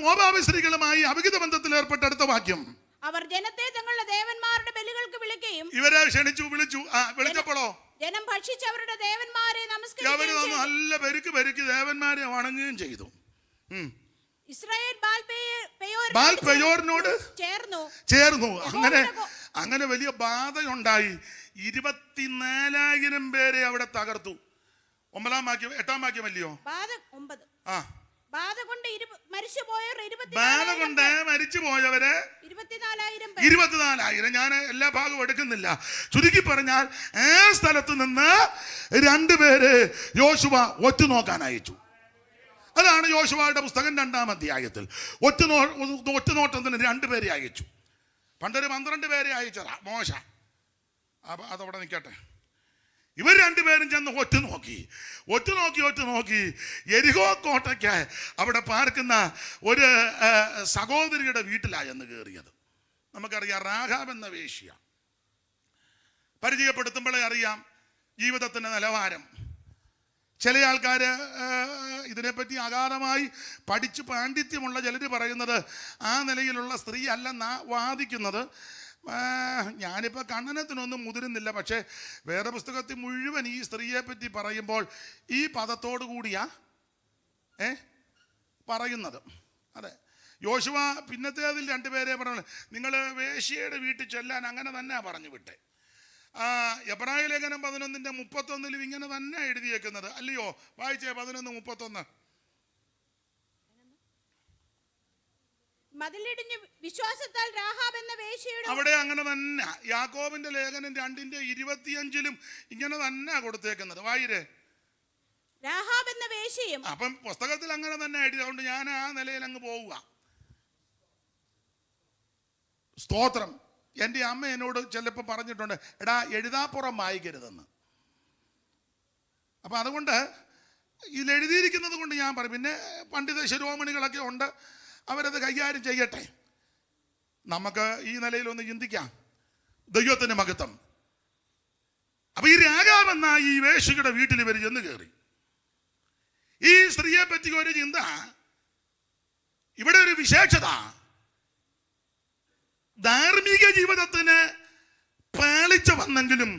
B: മോവാബി സ്ത്രീകളുമായി അവിഹിത ബന്ധത്തിൽ ഏർപ്പെട്ട അടുത്ത വാക്യം. അവർ ജനത്തെ തങ്ങളുടെ ദേവന്മാരുടെ ബലികൾക്ക് വിളിക്കുകയും. ഇവരെ ക്ഷണിച്ചു, വിളിച്ചു. വിളിച്ചപ്പോഴോ ജനം ഭക്ഷിച്ച് അവരുടെ ദേവന്മാരെ നമസ്കരിക്കുകയും നല്ല പെരുക്കി ദേവന്മാരെ വണങ്ങുകയും ചെയ്തു. ഇസ്രായേൽ ബാൽ പെയോറിനോട് ചേർന്നു. അങ്ങനെ വലിയ ബാധയുണ്ടായി. 24,000 പേരെ അവിടെ തകർത്തു. 8-ാം വാക്യം അല്ലയോ? ബാധ കൊണ്ട് മരിച്ചുപോയവരെ
A: 24,000. ഞാൻ എല്ലാ ഭാഗവും എടുക്കുന്നില്ല. ചുരുക്കി പറഞ്ഞാൽ ആ സ്ഥലത്ത് നിന്ന് 2 പേര് യോശുവ ഒറ്റുനോക്കാൻ അയച്ചു. അതാണ് യോശുവയുടെ പുസ്തകം 2-ാം അധ്യായത്തിൽ. ഒറ്റുനോട്ടത്തിന് 2 പേരെ അയച്ചു. പണ്ടൊരു 12 പേരെ അയച്ചതാ മോശ. അതവിടെ നിൽക്കട്ടെ. ഇവർ 2 പേരും ചെന്ന് ഒറ്റുനോക്കി യെരിഹോ കോട്ടയ്ക്ക് അവിടെ പാർക്കുന്ന ഒരു സഹോദരിയുടെ വീട്ടിലാണ് എന്ന് കയറിയത്. നമുക്കറിയാം, റാഹാബ് എന്ന വേശ്യ. പരിചയപ്പെടുത്തുമ്പോഴേ അറിയാം ജീവിതത്തിൻ്റെ നിലവാരം. ചില ആൾക്കാർ ഇതിനെപ്പറ്റി അഗാധമായി പഠിച്ച് പാണ്ഡിത്യമുള്ള ചിലർ പറയുന്നത് ആ നിലയിലുള്ള സ്ത്രീ അല്ലെന്നാ വാദിക്കുന്നത്. ഞാനിപ്പോൾ ഖണ്ഡനത്തിനൊന്നും മുതിരുന്നില്ല. പക്ഷേ വേറെ പുസ്തകത്തിൽ മുഴുവൻ ഈ സ്ത്രീയെ പറ്റി പറയുമ്പോൾ ഈ പദത്തോടു കൂടിയാ പറയുന്നത്. അതെ, യോശുവ പിന്നത്തേതിൽ 2 പേരെ പറഞ്ഞു, നിങ്ങൾ വേശ്യയുടെ വീട്ടിൽ ചെല്ലാൻ അങ്ങനെ തന്നെ പറഞ്ഞു വിട്ടെ. എബ്രായ ലേഖനം 11:31 ഇങ്ങനെ തന്നെ എഴുതിയേക്കുന്നത് അല്ലയോ? വായിച്ചേ 11:31.
B: മതിലിടിഞ്ഞ് വിശ്വാസത്താൽ രാഹാബ് എന്ന വേശ്യയുടെ
A: അവിടെ അങ്ങനെ തന്നെ. യാക്കോബിന്റെ ലേഖനം 2:25 ഇങ്ങനെ തന്നെ കൊടുത്തേക്കുന്നത്. വായിരേ,
B: രാഹാബ് എന്ന വേശ്യയും.
A: അപ്പം പുസ്തകത്തിൽ അങ്ങനെ തന്നെ എഴുതി. അതുകൊണ്ട് ഞാൻ ആ നിലയിൽ അങ്ങ് പോവുക. സ്തോത്രം. എൻ്റെ അമ്മ എന്നോട് ചിലപ്പോൾ പറഞ്ഞിട്ടുണ്ട്, എടാ എഴുതാപ്പുറം വായിക്കരുതെന്ന്. അപ്പം അതുകൊണ്ട് ഇതിലെഴുതിയിരിക്കുന്നത് കൊണ്ട് ഞാൻ പറയും. പിന്നെ പണ്ഡിത ശിരോമണികളൊക്കെ ഉണ്ട്, അവരത് കൈകാര്യം ചെയ്യട്ടെ. നമുക്ക് ഈ നിലയിലൊന്ന് ചിന്തിക്കാം. ദൈവത്തിൻ്റെ മഹത്വം. അപ്പൊ ഈ രാഗാവ് എന്ന ഈ വേശ്യയുടെ വീട്ടിൽ ഇവർ ചെന്ന് കയറി. ഈ സ്ത്രീയെ പറ്റി ഒരു ചിന്ത, ഇവിടെ ഒരു വിശേഷത, ധാർമ്മിക ജീവിതത്തിന് പാളിച്ച വന്നെങ്കിലും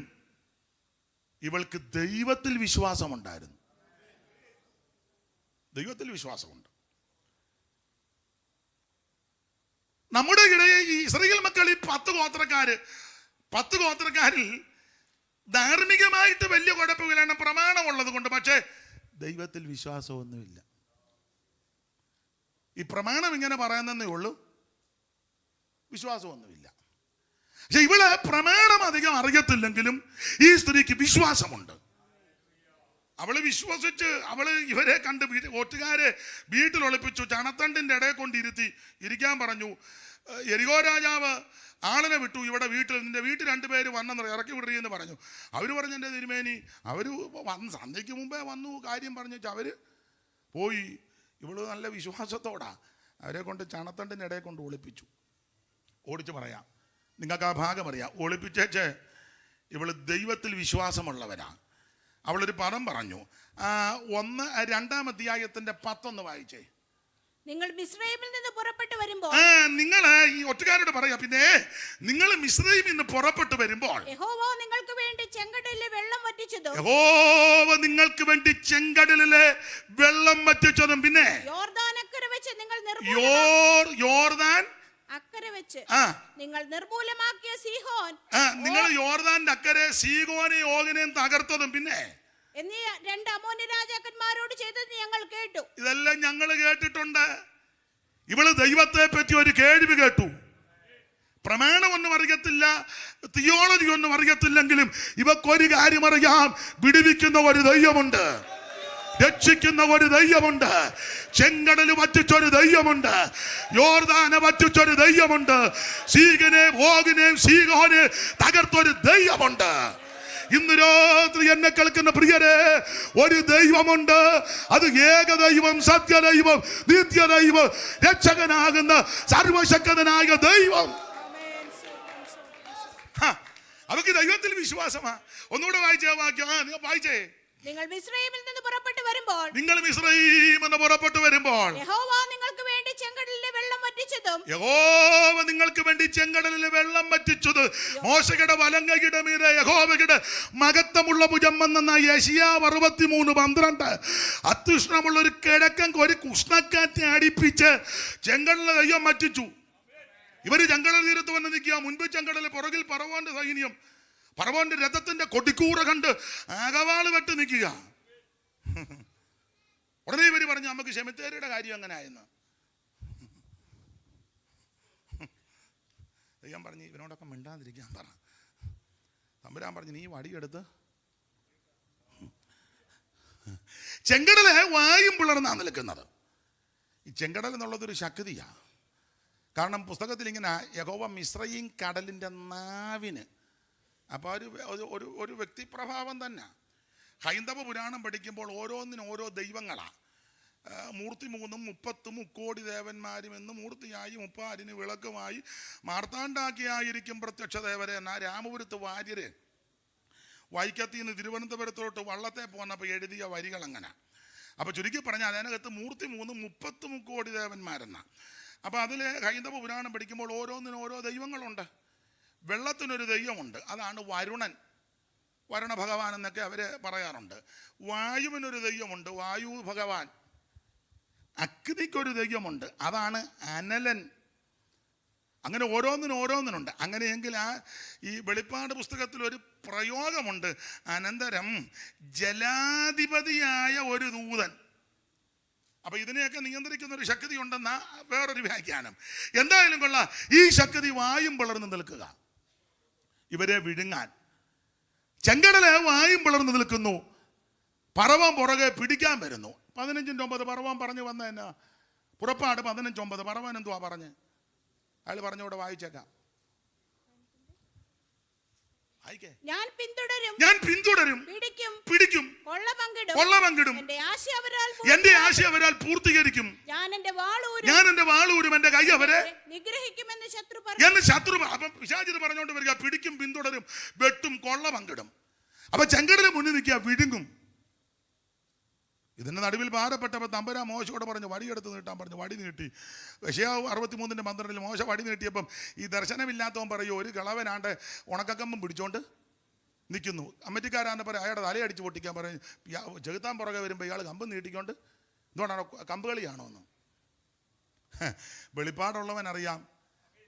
A: ഇവൾക്ക് ദൈവത്തിൽ വിശ്വാസമുണ്ടായിരുന്നു. ദൈവത്തിൽ വിശ്വാസമുണ്ട്. നമ്മുടെ ഇടയിൽ ഈ ഇസ്രായേൽ മക്കൾ ഈ 10 ഗോത്രക്കാരിൽ ധാർമ്മികമായിട്ട് വലിയ കുഴപ്പമില്ലാണ്, പ്രമാണമുള്ളത് കൊണ്ട്. പക്ഷേ ദൈവത്തിൽ വിശ്വാസമൊന്നുമില്ല. ഈ പ്രമാണം ഇങ്ങനെ പറയുന്നതേ ഉള്ളൂ, വിശ്വാസമൊന്നുമില്ല. പക്ഷെ ഇവള് പ്രമാണം അധികം അറിയത്തില്ലെങ്കിലും ഈ സ്ത്രീക്ക് വിശ്വാസമുണ്ട്. അവള് വിശ്വസിച്ച് ഇവരെ കണ്ട് ഒറ്റുകാരെ വീട്ടിൽ ഒളിപ്പിച്ചു. ചണത്തണ്ടിന്റെ ഇടയെ കൊണ്ടിരുത്തി ഇരിക്കാൻ പറഞ്ഞു. യെരിഹോ രാജാവ് ആളിനെ വിട്ടു. ഇവിടെ നിന്റെ വീട്ടിൽ 2 പേര് വന്നെന്ന് ഇറക്കി വിടുകയെന്ന് പറഞ്ഞു. അവർ പറഞ്ഞു, എൻ്റെ തിരുമേനി അവർ സന്ധ്യയ്ക്ക് മുമ്പേ വന്നു കാര്യം പറഞ്ഞു വെച്ചാൽ അവർ പോയി. ഇവള് നല്ല വിശ്വാസത്തോടാ അവരെ കൊണ്ട് ചണത്തണ്ടിൻ്റെ ഇടയെ കൊണ്ട് ഒളിപ്പിച്ചു. ഓടിച്ച് പറയാം, നിങ്ങൾക്ക് ആ ഭാഗം അറിയാം. ഒളിപ്പിച്ചേച്ച് ഇവള് ദൈവത്തിൽ വിശ്വാസമുള്ളവരാ. അവളൊരു പദം പറഞ്ഞു. 2-ാം അധ്യായത്തിന്റെ 10 വായിച്ചേ.
B: നിങ്ങൾ മിസ്രയീമിൽ നിന്ന് പുറപ്പെട്ടു വരുമ്പോൾ,
A: നിങ്ങൾ ഈ ഒറ്റുകാരോട് പറയാ, പിന്നെ നിങ്ങൾ മിസ്രയീമിൽ നിന്ന് പുറപ്പെട്ടു വരുമ്പോൾ
B: യഹോവ നിങ്ങൾക്ക് വേണ്ടി ചെങ്കടലിലെ വെള്ളം വറ്റിച്ചതും പിന്നെ യോർദാൻ അക്കരെ വെച്ച് നിങ്ങൾ നിർമൂലമാക്കിയ സീഹോൻ,
A: നിങ്ങൾ യോർദാന്റെ അക്കരെ സീഹോനെയും ഓഗിനെയും തകർത്തതും പിന്നെ
B: എന്നീ 2 അമോന്യ രാജാക്കന്മാരോട് ചെയ്തത് ഞങ്ങൾ കേട്ടു.
A: ഇതെല്ലാം ഞങ്ങൾ കേട്ടിട്ടുണ്ട്. ഇവള് ദൈവത്തെ പറ്റി ഒരു കേൾവി കേട്ടു. പ്രമാണമൊന്നും അറിയത്തില്ല, തിയോളജി ഒന്നും അറിയത്തില്ലെങ്കിലും ഇവക്കൊരു കാര്യം അറിയാം, വിടുവിക്കുന്ന ഒരു ദൈവമുണ്ട്, രക്ഷിക്കുന്ന ഒരു ദൈവമുണ്ട്, ചെങ്കടൽ വറ്റിച്ചൊരു ദൈവമുണ്ട്, യോർദാനെ വറ്റിച്ചൊരു ദൈവമുണ്ട്, ഓഗിനെയും സീഹോനെ തകർത്തൊരു ദൈവമുണ്ട്. ഇന്ന് രാത്രി എന്നെ കേൾക്കുന്ന പ്രിയരെ, ഒരു ദൈവമുണ്ട്. അത് ഏകദൈവം, സത്യദൈവം, നിത്യദൈവം, രക്ഷകനാകുന്ന സർവശക്തനായ ദൈവം. അവർക്ക് ദൈവത്തിൽ വിശ്വാസമാ. ഒന്നുകൂടെ വായിച്ചേ വാക്യം. നിങ്ങൾ വായിച്ചേ.
B: നിങ്ങൾ മിസ്രയീമിൽ നിന്ന് പുറപ്പെട്ടു വരുമ്പോൾ
A: യഹോവ
B: നിങ്ങൾക്ക് വേണ്ടി ചെങ്കടലിലെ
A: വെള്ളം വറ്റിച്ചത് മോശയുടെ വലങ്കയുടെ മീതെ യഹോവയുടെ മഹത്വമുള്ള ഭുജം വന്ന യെശയ്യാവ് 63:12 അത്യുഷ്ണമുള്ള ഒരു കിഴക്കൻ ഒരു ഉഷ്ണക്കാറ്റ് അടിപ്പിച്ച് ചെങ്കടലിലെ ദൈവം വറ്റിച്ചു. ഇവര് ചെങ്കടൽ തീരത്ത് വന്ന് നിൽക്കുക. മുൻപ് ചെങ്കടൽ, പുറകിൽ പറവോന്റെ സൈന്യം. പറവോന്റെ രഥത്തിന്റെ കൊടിക്കൂറ കണ്ട് ആകവാള് വെട്ട് നിൽക്കുക. ഉടനെ ഇവർ പറഞ്ഞു നമുക്ക് സെമിത്തേരിയുടെ കാര്യം അങ്ങനെ ആയെന്ന്. ദൈവം പറഞ്ഞു ഇവനോടൊക്കെ മിണ്ടാതിരിക്കാൻ പറ. തമ്പുരാൻ പറഞ്ഞു നീ വടിയെടുത്ത് ചെങ്കടല് വായും പിളർന്നാണ് നിൽക്കുന്നത്. ഈ ചെങ്കടൽ എന്നുള്ളതൊരു ശക്തിയാണ്. കാരണം പുസ്തകത്തിൽ ഇങ്ങനെ യഹോവ മിസ്രയീം കടലിൻ്റെ നാവിന്. അപ്പോൾ ഒരു വ്യക്തിപ്രഭാവം തന്നെ. ഹൈന്ദവ പുരാണം പഠിക്കുമ്പോൾ ഓരോന്നിനും ഓരോ ദൈവങ്ങളാണ്. മൂർത്തി 3 30 മുക്കോടി ദേവന്മാരും എന്ന് മൂർത്തിയായി 30 വിളക്കുമായി മാർത്താണ്ഡാക്കിയായിരിക്കും പ്രത്യക്ഷ ദേവരെ എന്നാ രാമപുരത്ത് വാര്യര് വൈക്കത്തിൽ നിന്ന് തിരുവനന്തപുരത്തോട്ട് വള്ളത്തെ പോന്നപ്പോൾ എഴുതിയ വരികൾ അങ്ങനെ. അപ്പോൾ ചുരുക്കി പറഞ്ഞാൽ അതിനകത്ത് മൂർത്തി 3 30 മുക്കോടി ദേവന്മാരെന്നാ. അപ്പോൾ അതിൽ ഹൈന്ദവ പുരാണം പഠിക്കുമ്പോൾ ഓരോന്നിനും ഓരോ ദൈവങ്ങളുണ്ട്. വെള്ളത്തിനൊരു ദൈവമുണ്ട്, അതാണ് വരുണൻ, വരുണ ഭഗവാൻ എന്നൊക്കെ അവർ പറയാറുണ്ട്. വായുവിനൊരു ദൈവമുണ്ട്, വായു ഭഗവാൻ. അഗ്നിക്കൊരു ദൈവമുണ്ട്, അതാണ് അനലൻ. അങ്ങനെ ഓരോന്നിനുണ്ട്. അങ്ങനെയെങ്കിൽ ഈ വെളിപ്പാട് പുസ്തകത്തിൽ ഒരു പ്രയോഗമുണ്ട്, അനന്തരം ജലാധിപതിയായ ഒരു ദൂതൻ. അപ്പൊ ഇതിനെയൊക്കെ നിയന്ത്രിക്കുന്ന ഒരു ശക്തി ഉണ്ടെന്ന വേറൊരു വ്യാഖ്യാനം. എന്തായാലും കൊള്ളാം, ഈ ശക്തി വായും പിളർന്നു നിൽക്കുക, ഇവരെ വിഴുങ്ങാൻ. ചെങ്കടല് വായും പിളർന്നു നിൽക്കുന്നു, പറവം പുറകെ പിടിക്കാൻ വരുന്നു. 15:9 പറവൻ പറഞ്ഞു വന്ന എന്നാ? പുറപ്പാട് 15:9 പറവൻ എന്തുവാ പറഞ്ഞ്? അയാൾ പറഞ്ഞൂടെ വായിച്ചേക്കാം.
B: ഞാൻ പിന്തുടരും,
A: പിടിക്കും, കൊള്ള പങ്കിടും, എന്റെ ആശ അവരാൽ പൂർത്തീകരിക്കും. ഞാൻ എന്റെ വാളൂരും എന്റെ കൈ അവരെ എന്ന് ശത്രു. അപ്പൊ പിശാചിത് പറഞ്ഞോണ്ട് വരിക, പിടിക്കും, പിന്തുടരും, വെട്ടും, കൊള്ള പങ്കിടും. അപ്പൊ ചെങ്കടലിന് മുന്നിൽ നിൽക്കുക, വിഴുങ്ങും. ഇതിന്റെ നടുവിൽ ഭാരപ്പെട്ടപ്പോൾ തമ്പുരാൻ മോശയോട് പറഞ്ഞു വടിയെടുത്ത് നീട്ടാൻ പറഞ്ഞു. വടി നീട്ടി. യെശയ്യാവ് 63:12 മോശ വടി നീട്ടിയപ്പം ഈ ദർശനമില്ലാത്തവൻ പറയും ഒരു കളവനാണ്ട് ഉണക്കക്കമ്പും പിടിച്ചോണ്ട് നിൽക്കുന്നു. അമ്മറ്റിക്കാരാന്ന് പറയും അയാളുടെ തലയടിച്ച് പൊട്ടിക്കാൻ പറയും. ചെകുത്താൻ പുറകെ വരുമ്പോൾ ഇയാൾ കമ്പ് നീട്ടിക്കൊണ്ട് എന്തുകൊണ്ടാണോ കമ്പുകളിയാണോ എന്ന്. വെളിപ്പാടുള്ളവൻ അറിയാം.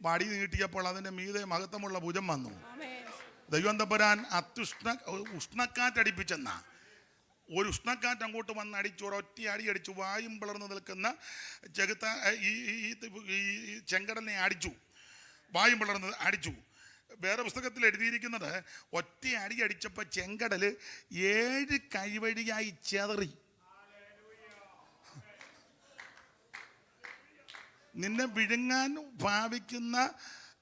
A: വടി നീട്ടിയപ്പോൾ അതിൻ്റെ മീതെ മഹത്വമുള്ള ഭുജം വന്നു. ദൈവം തമ്പുരാൻ ഉഷ്ണക്കാറ്റടിപ്പിച്ചെന്നാ. ഒരു ഉഷ്ണക്കാറ്റ് അങ്ങോട്ട് വന്ന് അടിച്ചു, ഒരൊറ്റ അടിയടിച്ചു, വായും പിളർന്ന് നിൽക്കുന്ന ഈ ചെങ്കടലിനെ അടിച്ചു, വായും പിളർന്ന് അടിച്ചു. വേറെ പുസ്തകത്തിൽ എഴുതിയിരിക്കുന്നത് ഒറ്റ അടി അടിച്ചപ്പോൾ ചെങ്കടൽ 7 കൈവഴിയായി ചെതറി. നിന്നെ വിഴുങ്ങാൻ ഭാവിക്കുന്ന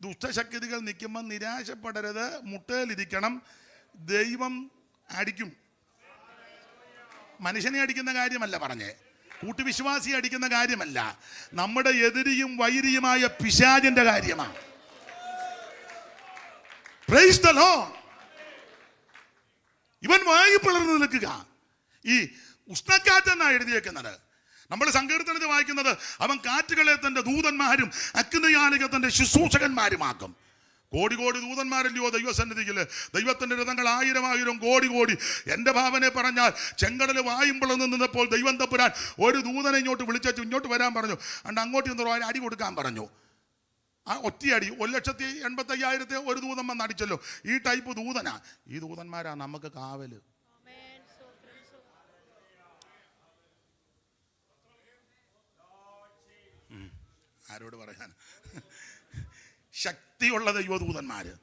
A: ദുഷ്ടശക്തികൾ നിൽക്കുമ്പോൾ നിരാശപ്പെടരുത്, മുട്ടയിലിരിക്കണം. ദൈവം അടിക്കും. മനുഷ്യനെ അടിക്കുന്ന കാര്യമല്ല പറഞ്ഞേ, കൂട്ടുവിശ്വാസിയെ അടിക്കുന്ന കാര്യമല്ല, നമ്മുടെ എതിരിയും വൈരിയുമായ പിശാചിന്റെ കാര്യമാണ്. Praise the Lord. ഇവൻ വായു പിളർന്നു നിൽക്കുക. ഈ ഉഷ്ണക്കാറ്റെന്നാണ് എഴുതിയേക്കുന്നത്. നമ്മൾ സങ്കീർത്തനത്തിൽ വായിക്കുന്നത് അവൻ കാറ്റുകളെ തന്റെ ദൂതന്മാരും അഗ്നിയാലിക തന്റെ ശുശ്രൂഷകന്മാരുമാക്കും. കോടി കോടി ദൂതന്മാരല്ലയോ ദൈവസന്നിധിയിൽ. ദൈവത്തിൻ്റെ രഥങ്ങൾ 1000 കോടി. എൻ്റെ ഭാവനെ പറഞ്ഞാൽ ചെങ്കടൽ വായും പിളർന്നു നിന്നപ്പോൾ ദൈവം തമ്പുരാൻ ഒരു ദൂതനെ ഇങ്ങോട്ട് വിളിച്ചു, ഇങ്ങോട്ട് വരാൻ പറഞ്ഞു. അണ്ട് അങ്ങോട്ട് നിന്ന് അടി കൊടുക്കാൻ പറഞ്ഞു. ആ ഒറ്റയടി 1,85,000 ഒരു ദൂതൻ വന്ന് അടിച്ചല്ലോ. ഈ ടൈപ്പ് ദൂതനാ. ഈ ദൂതന്മാരാ നമുക്ക് കാവല്. ആരോട് പറയാൻ? ശക്തിയുള്ള ദൈവദൂതന്മാര്.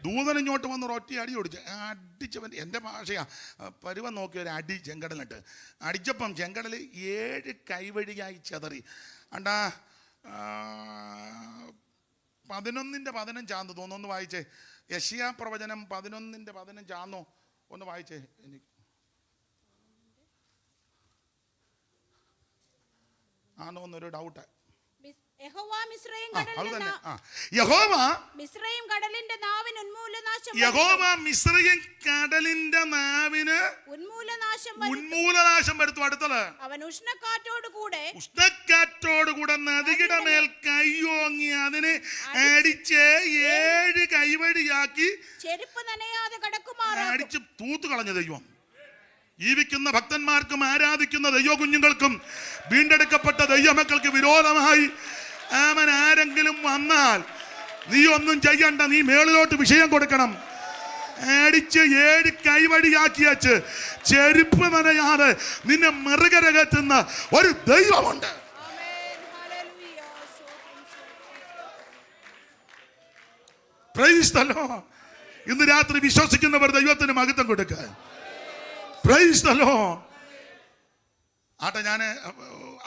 A: ദൂതൻ ഇങ്ങോട്ട് വന്ന് ഒറ്റ അടി അടിച്ചവൻ. എൻ്റെ ഭാഷയാ, പരുവം നോക്കിയ ഒരു അടി ചെങ്കടലിട്ട് അടിച്ചപ്പം ചെങ്കടൽ 7 കൈവഴിയായി ചെതറി. അണ്ടാ 11:15 തോന്നുന്നു. ഒന്ന് വായിച്ചേ. യെശയ്യാ പ്രവചനം 11:15 ഒന്ന് വായിച്ചേ. എനിക്ക് ആണോന്നൊരു ഡൗട്ട്.
B: യഹോവ മിസ്രയീം കടലിന്റെ നാവിന് ഉന്മൂലനാശം വരുത്തും. അടുത്തത് അവൻ ഉഷ്ണക്കാറ്റോടുകൂടെ നദിയുടെ മേൽ കൈയോങ്ങി അതിനെ അടിച്ച് 7 കൈവഴിയാക്കി ചെരുപ്പ് നനയാതെ കടക്കുമാറാക്കും.
A: അടിച്ച് തൂത്തു കളഞ്ഞ ദൈവം. ജീവിക്കുന്ന ഭക്തന്മാർക്കും ആരാധിക്കുന്ന ദൈവ കുഞ്ഞുങ്ങൾക്കും വീണ്ടെടുക്കപ്പെട്ട ദൈവമക്കൾക്ക് വിരോധമായി അവൻ ആരെങ്കിലും വന്നാൽ നീ ഒന്നും ചെയ്യണ്ട, നീ മേളിലോട്ട് വിഷയം കൊടുക്കണം. അടിച്ച് 7 കൈവടിയാക്കി വെച്ച് ചെരുപ്പ് നനയാതെ നിന്നെ മറുകരകെത്തുന്ന ഒരു ദൈവമുണ്ട്. Praise the Lord. ഇന്ന് രാത്രി വിശ്വസിക്കുന്നവർ ദൈവത്തിന് മഹത്വം കൊടുക്കുക. Praise the Lord. ആട്ടെ, ഞാൻ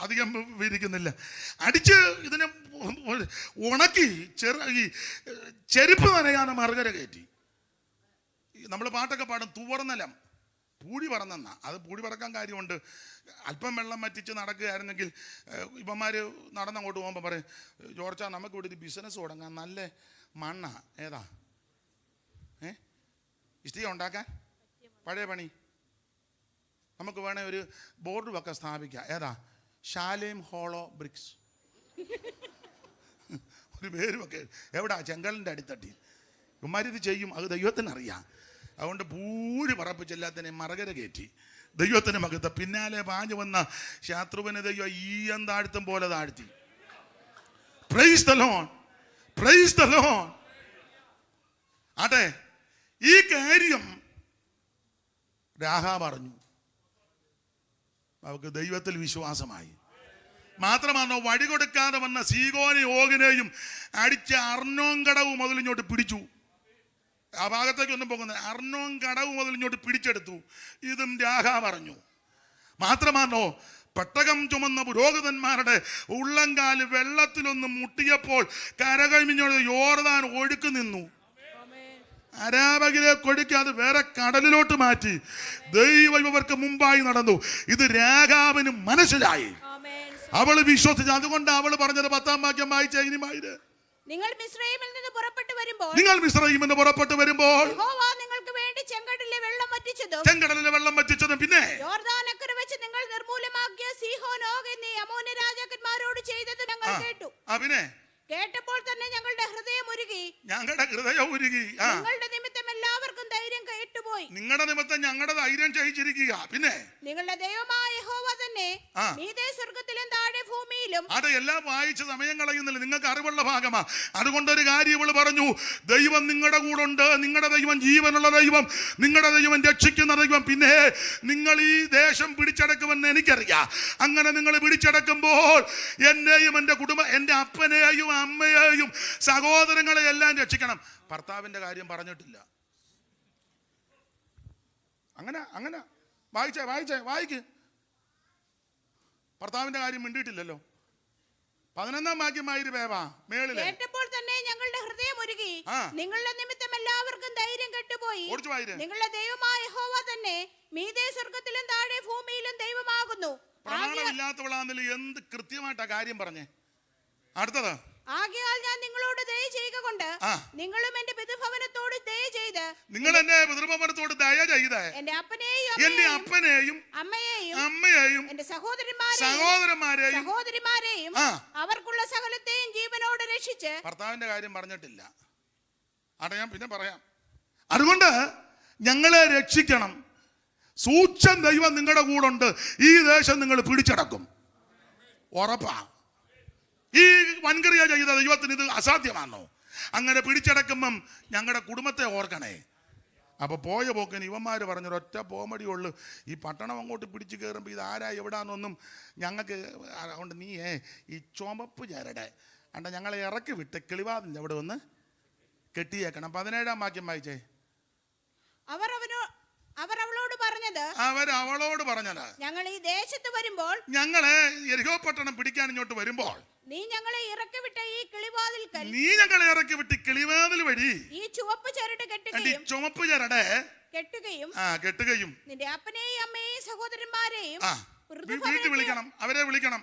A: അധികം വിവരിക്കുന്നില്ല. അടിച്ച് ഇതിനെ ഉണക്കി ഈ ചെരുപ്പ് നനയാതെ മറുകര കയറ്റി. നമ്മൾ പാട്ടൊക്കെ പാടും, തുവർന്നലം പൂഴി പറന്നെന്ന. അത് പൂഴി പറക്കാൻ കാര്യമുണ്ട്. അല്പം വെള്ളം വറ്റിച്ച് നടക്കുകയായിരുന്നെങ്കിൽ ഇവന്മാർ നടന്നങ്ങോട്ട് പോകുമ്പോൾ പറയും, ജോർജ നമുക്ക് ഇവിടെ ഒരു ബിസിനസ് തുടങ്ങാം, നല്ല മണ്ണ ഏതാ ഇഷ്ടിക ഉണ്ടാക്കാൻ പഴയ പണി. നമുക്ക് വേണേ ഒരു ബോർഡ് ഒക്കെ സ്ഥാപിക്കാം. ഏതാ? ഷാലേം ഹോളോ ബ്രിക്സ്. ഒരു പേരും ഒക്കെ എവിടാ? ചെങ്കലിൻ്റെ അടിത്തട്ടി. ഇവന്മാരിത് ചെയ്യും, അത് ദൈവത്തിനറിയാം. അതുകൊണ്ട് പൂഴി പറപ്പിച്ചെല്ലാത്തിനെ മറകര കയറ്റി ദൈവത്തിന് മകത്ത് പിന്നാലെ പാഞ്ഞു വന്ന ശത്രുവിനെ ദൈവം ഈയം താഴ്ത്തും പോലെ താഴ്ത്തി. Praise the Lord. Praise the Lord. ആട്ടെ, ഈ കാര്യം രാഹാബ് അറിഞ്ഞു. അവർക്ക് ദൈവത്തിൽ വിശ്വാസമായി. മാത്രമാണോ, വഴി കൊടുക്കാതെ വന്ന സീഗോനെ ഓഗിനെയും അടിച്ച അർണോൻ കടവ് മുതൽ ഇങ്ങോട്ട് പിടിച്ചു. ആ ഭാഗത്തേക്ക് ഒന്നും പോകുന്നത്, അർണോൻ കടവ് മുതൽ ഇങ്ങോട്ട് പിടിച്ചെടുത്തു. ഇതും രാഹാബ് അറിഞ്ഞു. മാത്രമാണോ, പെട്ടകം ചുമന്ന പുരോഹിതന്മാരുടെ ഉള്ളങ്കാല് വെള്ളത്തിലൊന്ന് മുട്ടിയപ്പോൾ കരകഴിഞ്ഞോട് യോർദാൻ ഒഴുക്ക് നിന്നു. അരാബകിലേക്ക് ഒഴുക്കി വേറെ കടലിലോട്ട് മാറ്റി. ദൈവം ഇവർക്ക് മുമ്പായി നടന്നു. ഇത് രാഹാബിന് മനസ്സിലായി. അവള് വിശ്വസിച്ചു. അതുകൊണ്ട് അവള് പറഞ്ഞത് 10-ാം വാക്യം വായിച്ച ഇനിമായിര്,
B: നിങ്ങൾ മിസ്രയീമിൽ നിന്ന് പുറപ്പെട്ടു
A: വരുമ്പോൾ
B: യഹോവ നിങ്ങൾക്ക് വേണ്ടി ചെങ്കടലിലെ വെള്ളം വറ്റിച്ചതും
A: പിന്നെ
B: യോർദാനക്കരെ വെച്ച് നിങ്ങൾ നിർമൂലമാക്കിയ സീഹോൻ ഓഗ് എന്നീ അമോന്യ രാജാക്കന്മാരോട് ചെയ്തത് ഞങ്ങൾ കേട്ടു.
A: പിന്നെ
B: കേട്ടപ്പോൾ തന്നെ ഞങ്ങളുടെ ഹൃദയം ഉരുകി.
A: നിങ്ങളുടെ
B: നിമിത്തം എല്ലാവർക്കും ധൈര്യം കെട്ടുപോയി.
A: നിങ്ങളുടെ നിമിത്തം ഞങ്ങളുടെ ധൈര്യം ക്ഷയിച്ചിരിക്കുക. പിന്നെ
B: നിങ്ങളുടെ ദൈവമായ യഹോവ തന്നെ മീതെ സ്വർഗ്ഗത്തിലും താഴെ ഭൂമിയിലും.
A: അത് എല്ലാം വായിച്ച് സമയം കളയുന്നില്ല, നിങ്ങൾക്ക് അറിവുള്ള ഭാഗമാ. അതുകൊണ്ടൊരു കാര്യം ഇവള് പറഞ്ഞു, ദൈവം നിങ്ങളുടെ കൂടെ ഉണ്ട്. നിങ്ങളുടെ ദൈവം ജീവനുള്ള ദൈവം, നിങ്ങളുടെ ദൈവം രക്ഷിക്കുന്ന ദൈവം. പിന്നെ നിങ്ങൾ ഈ ദേശം പിടിച്ചടക്കുമെന്ന് എനിക്കറിയാം. അങ്ങനെ നിങ്ങൾ പിടിച്ചടക്കുമ്പോൾ എന്നെയും എൻ്റെ കുടുംബം, എൻ്റെ അപ്പനെയും അമ്മയെയും സഹോദരങ്ങളെ എല്ലാം രക്ഷിക്കണം. ഭർത്താവിന്റെ കാര്യം പറഞ്ഞിട്ടില്ല. അങ്ങനെ വായിക്ക്. ഭർത്താവിന്റെ കാര്യം മിണ്ടിയിട്ടില്ലല്ലോ. 11-ാം വാക്യമായിരു പേവാ മേളില്.
B: കേട്ടപ്പോൾ തന്നെ ഞങ്ങളുടെ ഹൃദയം ഉരുകി. നിങ്ങളുടെ നിമിത്തം എല്ലാവർക്കും ധൈര്യം കെട്ടുപോയി. നിങ്ങളുടെ ദൈവമായ യഹോവ തന്നെ മീതെ സ്വർഗ്ഗത്തിലും താഴെ ഭൂമിയിലും ദൈവമാകുന്നു.
A: പ്രമാണമില്ലാത്തവളാന്നില്ല. എന്ത് കൃത്യമായിട്ടാ കാര്യം പറഞ്ഞേ. അടുത്തത്,
B: ആകയാൽ ഞാൻ നിങ്ങളോട് ദയ ചെയ്യുക കൊണ്ട് നിങ്ങളും എന്റെ പിതൃഭവനത്തോട് ദയ ചെയ്ത്,
A: നിങ്ങൾ എന്റെ പിതൃഭവനത്തോട് ദയ ചെയ്ത്
B: എന്റെ
A: അപ്പനെയും അമ്മയെയും
B: എന്റെ സഹോദരന്മാരെയും അവർക്കുള്ള സകലത്തെയും ജീവനോട് രക്ഷിച്ച്.
A: ഭർത്താവിന്റെ കാര്യം പറഞ്ഞിട്ടില്ല. ഞാൻ പിന്നെ പറയാം. അതുകൊണ്ട് ഞങ്ങളെ രക്ഷിക്കണം. സൂക്ഷം ദൈവം നിങ്ങളുടെ കൂടെ ഉണ്ട്. ഈ ദേശം നിങ്ങൾ പിടിച്ചടക്കും, ഉറപ്പാ. ഈ വൻകറിയ ചെയ്ത ദൈവത്തിന് ഇത് അസാധ്യമാണോ? അങ്ങനെ പിടിച്ചടക്കുമ്പം ഞങ്ങളുടെ കുടുംബത്തെ ഓർക്കണേ. അപ്പൊ പോയ പോക്കിന് ഇവന്മാര് പറഞ്ഞൊരൊറ്റ പോമടിയുള്ളു. ഈ പട്ടണം അങ്ങോട്ട് പിടിച്ചു കയറുമ്പോൾ ഇത് ആരാ എവിടാന്നൊന്നും ഞങ്ങൾക്ക്. അതുകൊണ്ട് നീ ഈ ചുമപ്പ് ചരട് അണ്ട ഞങ്ങളെ ഇറക്കി വിട്ട് കിളിവാതിൻ്റെ അവിടെ ഒന്ന് കെട്ടിയേക്കണം. 17-ാം വാക്യം വായിച്ചേ.
B: അവർ അവളോട് പറഞ്ഞത്,
A: ഞങ്ങൾ
B: ഈ ദേശത്ത് വരുമ്പോൾ,
A: ഞങ്ങളെ യെരിഹോ പട്ടണം പിടിക്കാൻ ഇങ്ങോട്ട് വരുമ്പോൾ
B: നീ ഞങ്ങളെ ഇറക്കി വിട്ട ഈ
A: കിളിവാതിൽ വഴി
B: ഈ ചുവപ്പ് ചരട് കെട്ടുകയും നിന്റെ അപ്പനെയും അമ്മയെയും സഹോദരന്മാരെയും
A: വീട്ടിൽ വിളിക്കണം. അവരെ വിളിക്കണം.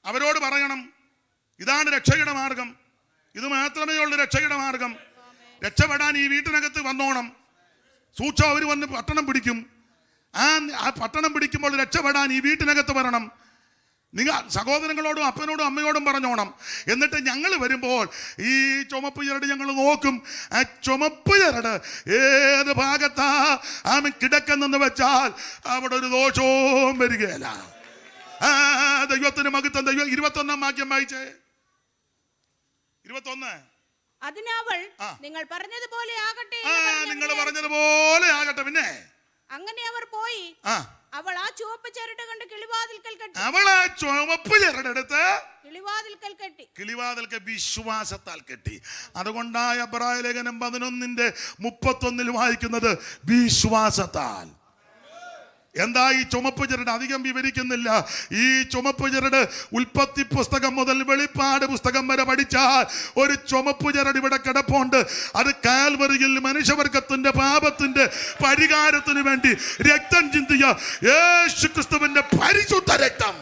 A: അവരോട് പറയണം, ഇതാണ് രക്ഷയുടെ മാർഗം. ഇത് മാത്രമേ ഉള്ളൂ രക്ഷയുടെ മാർഗം. രക്ഷപ്പെടാൻ ഈ വീട്ടിനകത്ത് വന്നോണം. സൂക്ഷം അവർ വന്ന് പട്ടണം പിടിക്കും. ആ പട്ടണം പിടിക്കുമ്പോൾ രക്ഷപ്പെടാൻ ഈ വീട്ടിനകത്ത് വരണം. നിങ്ങൾ സഹോദരങ്ങളോടും അപ്പനോടും അമ്മയോടും പറഞ്ഞോണം. എന്നിട്ട് ഞങ്ങൾ വരുമ്പോൾ ഈ ചുമപ്പ് ചരട് ഞങ്ങൾ നോക്കും. ആ ചുമപ്പ് ചരട് ഏത് ഭാഗത്താ ആമ കിടക്കുന്നെന്ന് വെച്ചാൽ അവിടെ ഒരു ദോഷവും വരികയില്ല. ദൈവത്തിന് മഹത്വം. ദൈവം 21-ാം വാക്യം വായിച്ചേ. 21.
B: അതിനവൾ നിങ്ങൾ പറഞ്ഞതുപോലെ ആകട്ടെ.
A: നിങ്ങൾ പറഞ്ഞതുപോലെ ആകട്ടെ. പിന്നെ
B: അങ്ങനെ അവർ പോയി. അവൾ ആ ചുവപ്പ് ചരട് കണ്ട് കിളിവാതിൽക്കൽ കെട്ടി. അവൾ ആ ചുവപ്പ് ചരടെടുത്ത് കിളിവാതിൽക്കൽ കെട്ടി. കിളിവാതിൽക്കൽ വിശ്വാസത്താൽ കെട്ടി. അതുകൊണ്ടായ എബ്രായ ലേഖനം 11:31 വായിക്കുന്നത് വിശ്വാസത്താൽ. എന്താ ഈ ചുമപ്പ് ചരട്? അധികം വിവരിക്കുന്നില്ല. ഈ ചുമപ്പ് ചരട് ഉൽപ്പത്തി പുസ്തകം മുതൽ വെളിപ്പാട് പുസ്തകം വരെ പഠിച്ചാൽ ഒരു ചുമപ്പ് ചരട് ഇവിടെ കിടപ്പുണ്ട്. അത് കാൽവറിയിൽ മനുഷ്യവർഗത്തിന്റെ പാപത്തിന്റെ പരിഹാരത്തിന് വേണ്ടി രക്തം ചിന്തിയ യേശുക്രിസ്തുവിന്റെ പരിശുദ്ധ രക്തം,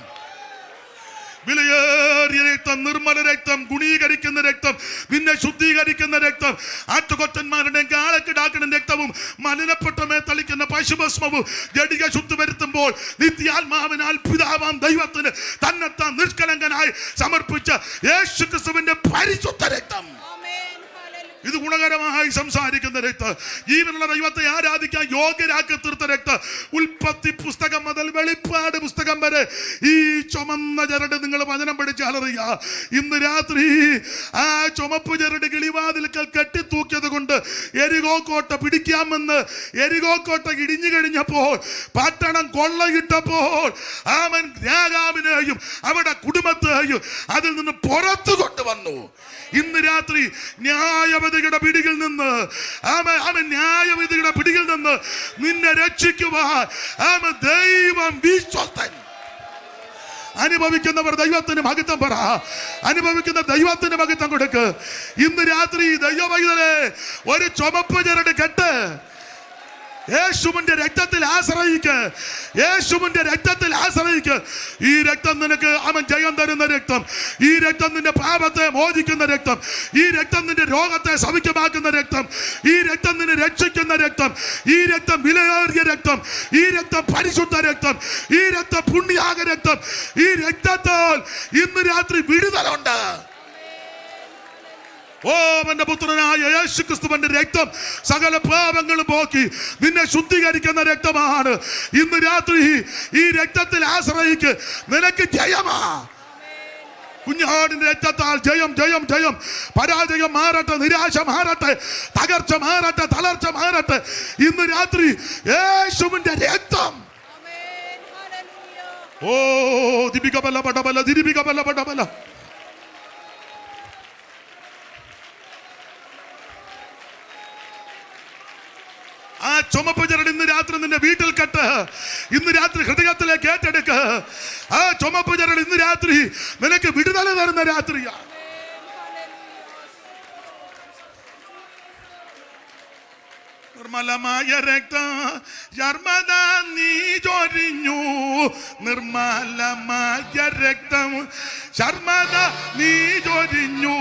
B: വിലയേറിയ രക്തം, നിർമ്മല രക്തം, ഗുണീകരിക്കുന്ന രക്തം, നിന്നെ ശുദ്ധീകരിക്കുന്ന രക്തം, ആട്ടുകൊറ്റന്മാരുടെയും കാളക്കിടാക്കളുടെ രക്തവും മലിനപ്പെട്ട മേത്തളിക്കുന്ന പശുഭസ്മവും ജഡിക ശുദ്ധി വരുത്തുമ്പോൾ നിത്യാത്മാവിനാൽ പിതാവാം ദൈവത്തിന് തന്നെത്താൻ നിഷ്കളങ്കനായി സമർപ്പിച്ച യേശുക്രിസ്തുവിന്റെ പരിശുദ്ധ രക്തം. ഇത് ഗുണകരമായി സംസാരിക്കുന്ന രക്തം, ജീവനുള്ള ദൈവത്തെ ആരാധിക്കാൻ യോഗ്യരാക്കി തീർത്ത രക്തം. ഉൽപ്പത്തി പുസ്തകം മുതൽ വെളിപ്പാട് പുസ്തകം വരെ ഈ ചുമന്ന ചരട് നിങ്ങൾ വചനം പഠിച്ചാൽ അറിയാം. ഇന്ന് രാത്രി ആ ചുമപ്പ് ചരട് കിളിവാതിൽക്കൽ കെട്ടിത്തൂക്കിയത് കൊണ്ട് എരികോ കോട്ട പിടിക്കാമെന്ന് എരികോ കോട്ട ഇടിഞ്ഞു കഴിഞ്ഞപ്പോൾ, പട്ടണം കൊള്ളയിട്ടപ്പോൾ അവൻ രാജാവിനെയും അവരുടെ കുടുംബത്തെയും അതിൽ നിന്ന് പുറത്തു കൊണ്ടുവന്നു. ഇന്ന് രാത്രി ന്യായവിധിയുടെ പിടിയിൽ നിന്ന് അവൻ ന്യായവിധിയുടെ പിടിയിൽ നിന്ന് നിന്നെ രക്ഷിക്കുവാൻ അവൻ ദൈവം വിശ്വസ്തൻ. അനുഭവിക്കുന്നവർ ദൈവത്തിന് മഹത്വം പറ. അനുഭവിക്കുന്ന ദൈവത്തിന് മഹത്വം കൊടുക്ക്. ഇന്ന് രാത്രി ദൈവവൈതലേ ഒരു ചുമപ്പ് ചരട് കെട്ട്. യേശുവിന്റെ രക്തത്തിൽ ആശ്രയിക്ക്. യേശുവിന്റെ രക്തത്തിൽ ആശ്രയിക്ക്. ഈ രക്തം നിനക്ക് അവൻ ജയം തരുന്ന രക്തം. ഈ രക്തം നിന്റെ പാപത്തെ മോചിക്കുന്ന രക്തം. ഈ രക്തം നിന്റെ രോഗത്തെ സൗഖ്യമാക്കുന്ന രക്തം. ഈ രക്തം നിന്നെ രക്ഷിക്കുന്ന രക്തം. ഈ രക്തം വിലയേറിയ രക്തം. ഈ രക്തം പരിശുദ്ധ രക്തം. ഈ രക്തം പുണ്യാക രക്തം. ഈ രക്തത്താൽ ഇന്ന് രാത്രി വിടുതലുണ്ട്. ഓ എന്റെ പുത്രനായ യേശുക്രിസ്തുവിന്റെ രക്തം സകല പാപങ്ങളും പോക്കി നിന്നെ ശുദ്ധീകരിക്കുന്ന രക്തമാണ്. ഇന്ന് രാത്രി ഈ രക്തത്തിൽ ആശ്രയിക്ക്. നിനക്ക് ജയമാ. കുഞ്ഞാടിന്റെ രക്തത്താൽ ജയം, ജയം, ജയം. പരാജയം മാറട്ടെ, നിരാശ മാറട്ടെ, തകർച്ച മാറട്ടെ, തളർച്ച മാറട്ടെ. ഇന്ന് രാത്രി യേശുവിന്റെ രക്തം. ഓ ദിപിക ബല പടബല, ദിരിപിക ബല പടബല. ആ ചുമപ്പ് ചരട് ഇന്ന് രാത്രി നിന്റെ വീട്ടിൽ കെട്ട്. ഇന്ന് രാത്രി ഹൃദയത്തിലേക്ക് ഏറ്റെടുക്ക്. ആ ചുമപ്പ് ചരട് ഇന്ന് രാത്രി നിനക്ക് വിടുതല തരുന്ന രാത്രിയാ. നിർമ്മലമായ രക്തം ശർമ്മദ നീ ചൊരിഞ്ഞു. നിർമ്മലമായ രക്തം ശർമ്മദ നീ ചൊരിഞ്ഞു.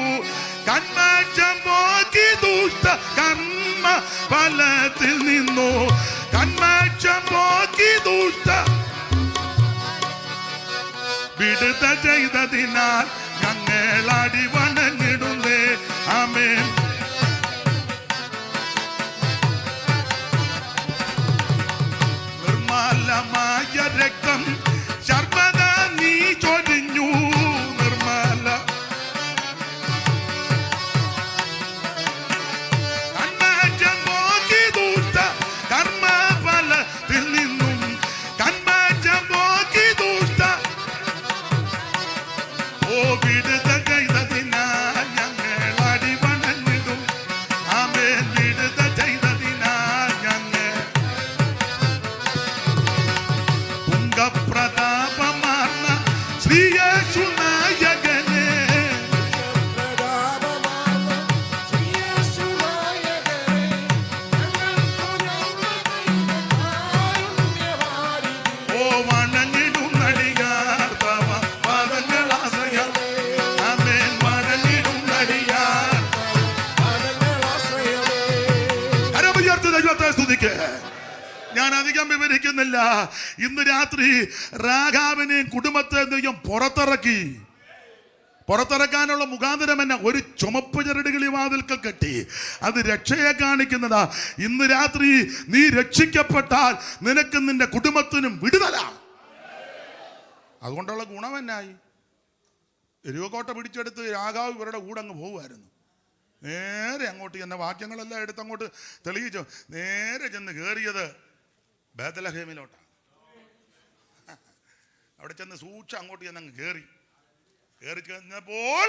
B: കന്മഷം പോക്കി ദുഷ്ട കർമ്മ ഫലത്തിൽ നിന്നു. കന്മഷം പോക്കി ദുഷ്ട വിടുത ചെയ്തതിനാൽ ഞങ്ങൾ അടി വണങ്ങിടുന്നേ. ആമേൻ. നിർമ്മലമായ രക്തം ശർമ്മദ നീ ചൊരിഞ്ഞു. നിർമ്മല കന്മഷം പോക്കി ദുഷ്ട കർമ്മഫലത്തിൽ നിന്നും. കന്മഷം പോക്കി ദുഷ്ട ഓ വിടുത ചെയ്തതിനാൽ ഞങ്ങൾ അടി വണങ്ങിടും. ആമേൻ. വിടുത ചെയ്തതിനാൽ ഞങ്ങൾ തുംഗപ്രതാപമാർന്ന ശ്രീ യേശു നായകനെ. ഓ വണങ്ങിടും നടികാർ തവ പാദങ്ങളാശ്രയം. ആമേൻ. വണങ്ങിടും നടികാർ. കരമുയർത്തി ദൈവത്തെ സ്തുതിക്ക്. ഞാൻ അധികം വിവരിക്കുന്നില്ല. ഇന്ന് രാത്രി രാഘാവിനെയും കുടുംബത്തെ ദൈവം പുറത്തിറക്കി. പുറത്തിറക്കാനുള്ള മുഖാന്തരം എന്നെ ഒരു ചുമപ്പ് ചരട് കിളിവാതിൽക്കൽ കെട്ടി. അത് രക്ഷയെ കാണിക്കുന്നതാ. ഇന്ന് രാത്രി നീ രക്ഷിക്കപ്പെട്ടാൽ നിനക്കും നിന്റെ കുടുംബത്തിനും വിടുതല. അതുകൊണ്ടുള്ള ഗുണം എന്നായി? എരിവക്കോട്ട പിടിച്ചെടുത്ത് രാഘാവ് ഇവരുടെ കൂടെ അങ്ങ് പോകുമായിരുന്നു.
A: നേരെ അങ്ങോട്ട് ചെന്ന വാക്യങ്ങളെല്ലാം എടുത്ത് അങ്ങോട്ട് തെളിയിച്ചു. നേരെ ചെന്ന് കയറിയത് ബേത്ലഹേമിലോട്ടാണ്. അവിടെ ചെന്ന് സൂക്ഷിച്ച് അങ്ങോട്ട് ചെന്നങ്ങ് കയറി ചെന്നപ്പോൾ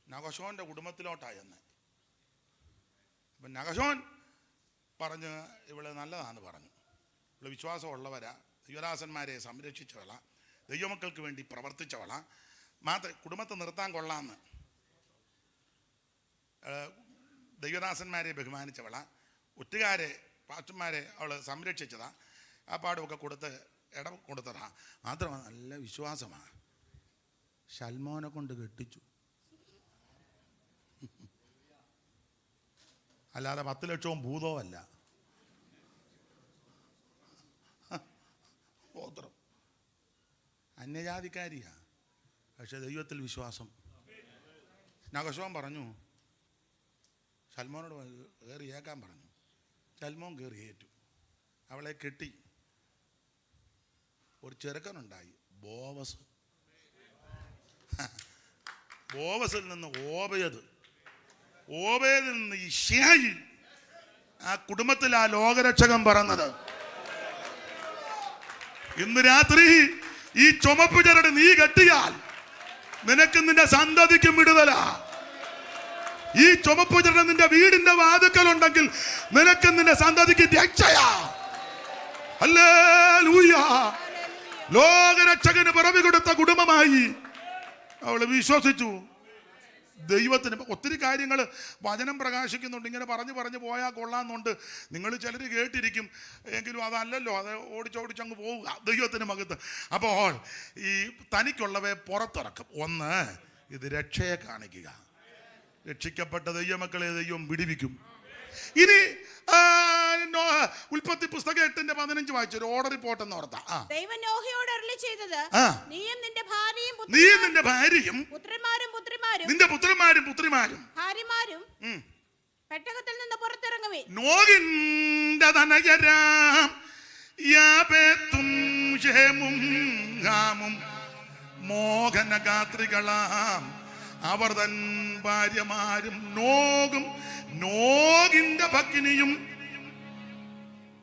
A: നഗശോന്റെ കുടുംബത്തിലോട്ടാണ് ചെന്ന്. അപ്പം നഗശോൻ പറഞ്ഞ് ഇവള് നല്ലതാന്ന് പറഞ്ഞു. ഇവള് വിശ്വാസമുള്ളവരാ, ദൈവദാസന്മാരെ സംരക്ഷിച്ചവള, ദൈവമക്കൾക്ക് വേണ്ടി പ്രവർത്തിച്ചവള, മാത്രം കുടുംബത്തെ നിർത്താൻ കൊള്ളാന്ന്, ദൈവദാസന്മാരെ ബഹുമാനിച്ചവള, ഒറ്റുകാരെ പാസ്റ്റർമാരെ അവൾ സംരക്ഷിച്ചതാ, ആ പാടുമൊക്കെ കൊടുത്ത് ഇടം കൊടുത്തതാ. മാത്രമാണ് നല്ല വിശ്വാസമാണ്. ശൽമോനെ കൊണ്ട് കെട്ടിച്ചു. അല്ലാതെ 10 ലക്ഷവും ഭൂതവും അല്ല. ഗോത്രം അന്യജാതിക്കാരിയാ, പക്ഷെ ദൈവത്തിൽ വിശ്വാസം. നഗശോൻ പറഞ്ഞു സൽമോനോട് കയറി ഏക്കാൻ പറഞ്ഞു. സൽമോൻ കയറി ഏറ്റു. അവളെ കെട്ടി. ഒരു ചെറുക്കനുണ്ടായി, ബോവസ്. ബോവസിൽ നിന്ന് ഓബേദ്, ഓബേദിൽ നിന്ന് ഇശ്ശായി. ആ കുടുംബത്തിൽ ആ ലോകരക്ഷകൻ പറഞ്ഞത്, ഇന്ന് രാത്രി ഈ ചുമപ്പ് ചരട് നീ കെട്ടിയാൽ നിനക്ക് നിന്റെ സന്തതിക്കും വിടുതലാ. ഈ ചുമപ്പ് ചരട് നിന്റെ വീടിന്റെ വാതുക്കലുണ്ടെങ്കിൽ നിനക്ക് നിന്റെ സന്തതിക്ക് രക്ഷയാ. ഹല്ലേലൂയ. ലോകരക്ഷകന് പിറവി കൊടുത്ത കുടുംബമായി അവള് വിശ്വസിച്ചു. ദൈവത്തിന് ഒത്തിരി കാര്യങ്ങൾ വചനം പ്രകാശിക്കുന്നുണ്ട്. ഇങ്ങനെ പറഞ്ഞു പോയാൽ കൊള്ളാമെന്നുണ്ട്. നിങ്ങൾ ചിലർ കേട്ടിരിക്കും, എങ്കിലും അതല്ലല്ലോ, അത് ഓടിച്ചങ്ങ് പോവുക. ദൈവത്തിന് മകത്ത്. അപ്പോൾ ഈ തനിക്കുള്ളവയെ പുറത്തിറക്കും. ഒന്ന്, ഇത് രക്ഷയെ കാണിക്കുക. രക്ഷിക്കപ്പെട്ട ദൈവമക്കളെ ദൈവം വിടിവിക്കും. ഇനി ഉൽപ്പത്തി പുസ്തകം 8:15 വായിച്ചു. ഒരു ഓർഡർ പോട്ടെന്ന് ഓർത്താ.
B: ദൈവം നോഹയോട് അരുളിച്ചെയ്തത്, നീയും നിന്റെ ഭാര്യയും
A: നിന്റെ പുത്രന്മാരും പുത്രിമാരും
B: ഭാര്യമാരും പെട്ടകത്തിൽ നിന്ന് പുറത്തിറങ്ങുവേ.
A: നോഹിന്റെ തനയരാം യാപേത്തും ശേമും ഗാമും മോഹനഗാത്രികളാം അവർ തൻ ഭാര്യമാരും നോഗിന്റെ ഭഗ്നിയും.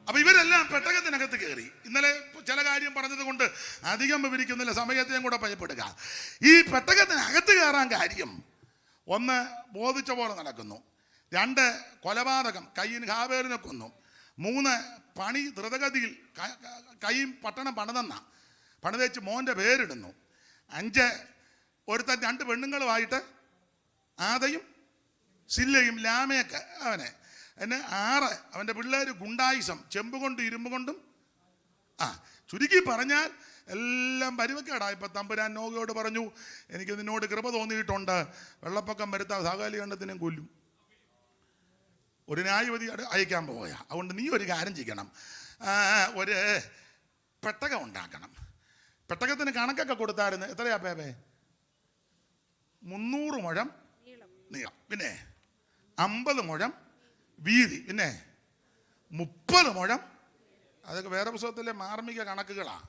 A: അപ്പൊ ഇവരെല്ലാം പെട്ടകത്തിനകത്ത് കയറി. ഇന്നലെ ചില കാര്യം പറഞ്ഞത് കൊണ്ട് അധികം വിവരിക്കുന്നില്ല, സമയത്തെയും കൂടെ ഭയപ്പെടുക. ഈ പെട്ടകത്തിനകത്ത് കയറാൻ കാര്യം, ഒന്ന്, ബോധിച്ച പോലെ നടക്കുന്നു. 2, കൊലപാതകം, കയ്യിന് ഹാബേലിനെ കൊന്നു. 3, പണി ദ്രുതഗതിയിൽ കൈയും പട്ടണം പണിതേച്ച് മോൻ്റെ പേരിടുന്നു. 5, ഒരുത്തൻ 2 പെണ്ണുങ്ങളുമായിട്ട് ആദയും സില്ലയും ലാമയൊക്കെ അവനെ. 6, അവൻ്റെ പിള്ളേർ ഗുണ്ടായുസം, ചെമ്പ് കൊണ്ടും ഇരുമ്പ് കൊണ്ടും. ചുരുക്കി പറഞ്ഞാൽ എല്ലാം പരിവക്കേടാ. ഇപ്പം തമ്പുരാൻ നോഹയോട് പറഞ്ഞു, എനിക്ക് നിന്നോട് കൃപ തോന്നിയിട്ടുണ്ട്, വെള്ളപ്പൊക്കം വരുത്താൻ സകലീകരണത്തിനും കൊല്ലും. ഒരു ന്യായവതി അയക്കാൻ പോയാ. അതുകൊണ്ട് നീ ഒരു കാര്യം ചെയ്യണം, ഒരു പെട്ടകം ഉണ്ടാക്കണം. പെട്ടകത്തിന് കണക്കൊക്കെ കൊടുത്തായിരുന്നു. എത്രയാ പേപ്പേ? 300 മുഴം നീളം, പിന്നെ 50 മുഴം വീതി, പിന്നെ 30 മുഴം. അതൊക്കെ വേറെ പുസ്തകത്തിലെ മാർമിക കണക്കുകളാണ്.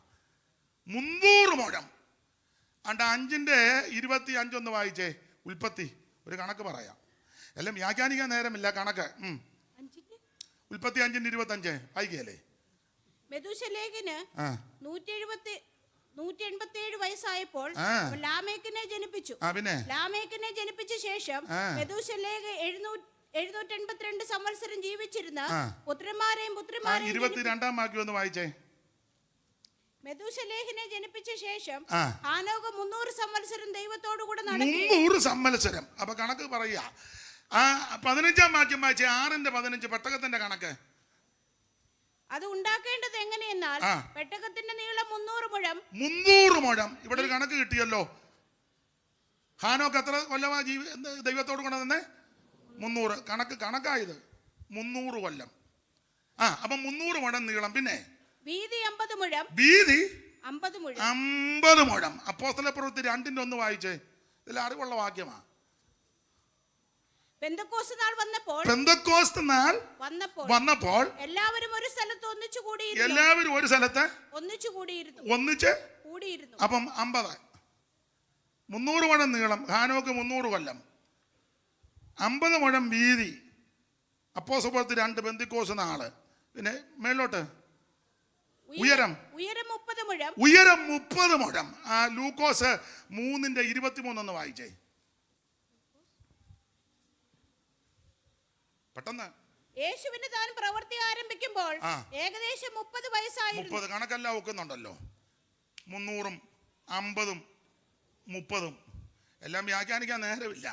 A: 300 മുഴം. 5:25 ഒന്ന് വായിച്ചേ. ഉൽപ്പത്തി ഒരു കണക്ക് പറയാം. എല്ലാം വ്യാഖ്യാനിക്കാൻ നേരമില്ല, കണക്ക്. ഉൽപ്പത്തി 5:25 വായിക്കല്ലേ.
B: മെഥൂശലേഖിന് 187 വയസ്സായപ്പോൾ ലാമേക്കിനെ ജനിപ്പിച്ചു. ലാമേക്കിനെ ജനിപ്പിച്ച ശേഷം മെഥൂശലേഖ് 782 സംവത്സരം ജീവിച്ചിരുന്ന പുത്രന്മാരെയും പുത്രിമാരെയും 22-ാം വാക്യം ഒന്ന് വായിച്ചേ. മെഥൂശലേഖിനെ ജനിപ്പിച്ച ശേഷം ഹാനോക്ക് 300 സംവത്സരം ദൈവത്തോടു കൂടെ നടന്നു.
A: 300 സംവത്സരം. അപ്പൊ കണക്ക് പറയുക. 15-ാം വാക്യം വായിച്ചേ. 6:15 പെട്ടകത്തിന്റെ കണക്ക്.
B: അത് ഉണ്ടാക്കേണ്ടത് എങ്ങനെയെന്നാൽ പെട്ടകത്തിന്റെ നീളം 300 മുഴം.
A: 300 മുഴം. ഇവിടെ ഒരു കണക്ക് കിട്ടിയല്ലോ. ഹാനോക്ക് എത്ര കൊല്ലമാ ദൈവത്തോട് കൂടെ തന്നെ? 300. കണക്കായത് 300 കൊല്ലം. അപ്പൊ 300 മുഴം നീളം. പിന്നെ
B: വീതി 50 മുഴം.
A: വീതി
B: 50 മുഴം.
A: 50 മുഴം. അപ്പോസ്തലപ്രവൃത്തി 2:1 വായിച്ചേ. ഇതിൽ അറിവുള്ള വാക്യമാ.
B: പെന്തക്കോസ്ത് നാൾ
A: വന്നപ്പോൾ
B: എല്ലാവരും ഒരു സ്ഥലത്ത് ഒന്നിച്ചു കൂടിയിരുന്നു.
A: അപ്പം 50. 300 മുഴം നീളം. ഹാനോക്ക് 300 കൊല്ലം. 50 മുഴം വീതി. അപ്പോസ്തലപ്രവൃത്തി 2 പെന്തിക്കോസ് നാള്. പിന്നെ മേലോട്ട് ഉയരം
B: 30 മുഴം.
A: ഉയരം 30 മുഴം. ആ ലൂക്കോസ് 3:23 ഒന്ന് വായിച്ചേ പെട്ടെന്ന്.
B: യേശുവിന് താൻ പ്രവൃത്തി ആരംഭിക്കുമ്പോൾ ഏകദേശം 30 വയസ്സായിരുന്നു.
A: 30 കണക്കെല്ലാം ഒക്കുന്നുണ്ടല്ലോ. 300, 50, 30 എല്ലാം വ്യാഖ്യാനിക്കാൻ നേരമില്ല.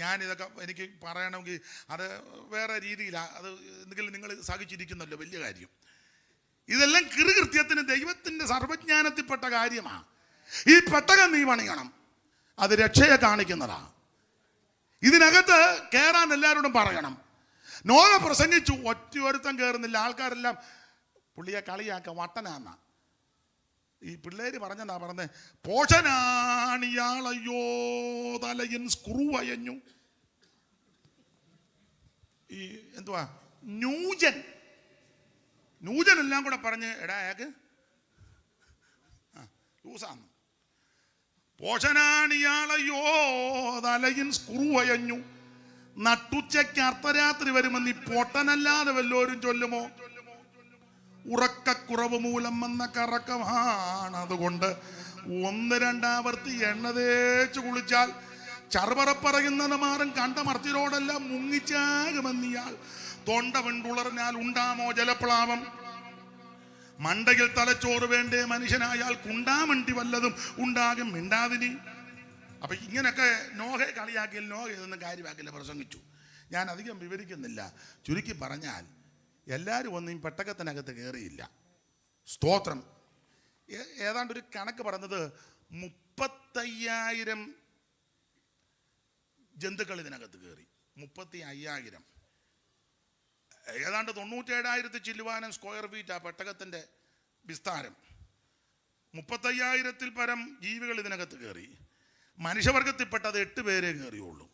A: ഞാനിതൊക്കെ എനിക്ക് പറയണമെങ്കിൽ അത് വേറെ രീതിയിലാണ്. അത് എന്തെങ്കിലും നിങ്ങൾ സഹിച്ചിരിക്കുന്നല്ലോ, വലിയ കാര്യം. ഇതെല്ലാം കൃത്യത്തിന് ദൈവത്തിൻ്റെ സർവജ്ഞാനത്തിൽപ്പെട്ട കാര്യമാണ്. ഈ പെട്ടകം നീ പണിയണം, അത് രക്ഷയെ കാണിക്കുന്നതാ. ഇതിനകത്ത് കയറാൻ എല്ലാവരോടും പറയണം. നോഹ പ്രസംഗിച്ചു, ഒറ്റ കയറുന്നില്ല. ആൾക്കാരെല്ലാം പുള്ളിയെ കളിയാക്ക വട്ടനാന്ന. ഈ പിള്ളേര് പറഞ്ഞെന്നാ പറഞ്ഞത്, പോഷനാണിയാളയ്യോ തലയൻ സ്ക്രൂ അയഞ്ഞു. ഈ എന്തുവാ ന്യൂജൻ എല്ലാം കൂടെ പറഞ്ഞ് എടാ അയാൾക്ക് ലൂസാന്ന്. പോഷനാണിയാളയ്യോ തലയൻ സ്ക്രൂ അയഞ്ഞു. നട്ടുച്ചയ്ക്ക് അർദ്ധരാത്രി വരുമെന്ന് ഈ പൊട്ടനല്ലാതെ വല്ലോരും ചൊല്ലുമോ? ഉറക്കക്കുറവ് മൂലം വന്ന കറക്കമാണ്. അതുകൊണ്ട് 1-2 ആവർത്തി എണ്ണ തേച്ച് കുളിച്ചാൽ ചർവറപ്പറയുന്നത് മാറും. കണ്ടമർത്തിരോടെല്ലാം മുങ്ങിച്ചാകുമെന്നിയാൾ. തൊണ്ട വിണ്ടുളർന്നാൽ ഉണ്ടാമോ ജലപ്ലാവം? മണ്ടയിൽ തലച്ചോറ് വേണ്ടേ മനുഷ്യനായാൽ കുണ്ടാമണ്ടി വല്ലതും ഉണ്ടാകും മിണ്ടാതിനി. അപ്പൊ ഇങ്ങനൊക്കെ നോഹയെ കളിയാക്കിയാൽ നോഹ ഇതൊന്നും കാര്യമാക്കില്ല, പ്രസംഗിച്ചു. ഞാൻ അധികം വിവരിക്കുന്നില്ല. ചുരുക്കി പറഞ്ഞാൽ എല്ലാവരും ഒന്നും പെട്ടകത്തിനകത്ത് കയറിയില്ല. സ്തോത്രം. ഏതാണ്ട് ഒരു കണക്ക് പറഞ്ഞത് 35,000 ജന്തുക്കൾ ഇതിനകത്ത് കയറി. 35,000. ഏതാണ്ട് 97,000 ചില്ലുവാനം സ്ക്വയർ ഫീറ്റ് ആ പെട്ടകത്തിൻ്റെ വിസ്താരം. 35,000-ൽ പരം ജീവികൾ ഇതിനകത്ത് കയറി. മനുഷ്യവർഗത്തിൽപ്പെട്ടത് 8 പേരേ കയറിയുള്ളൂ.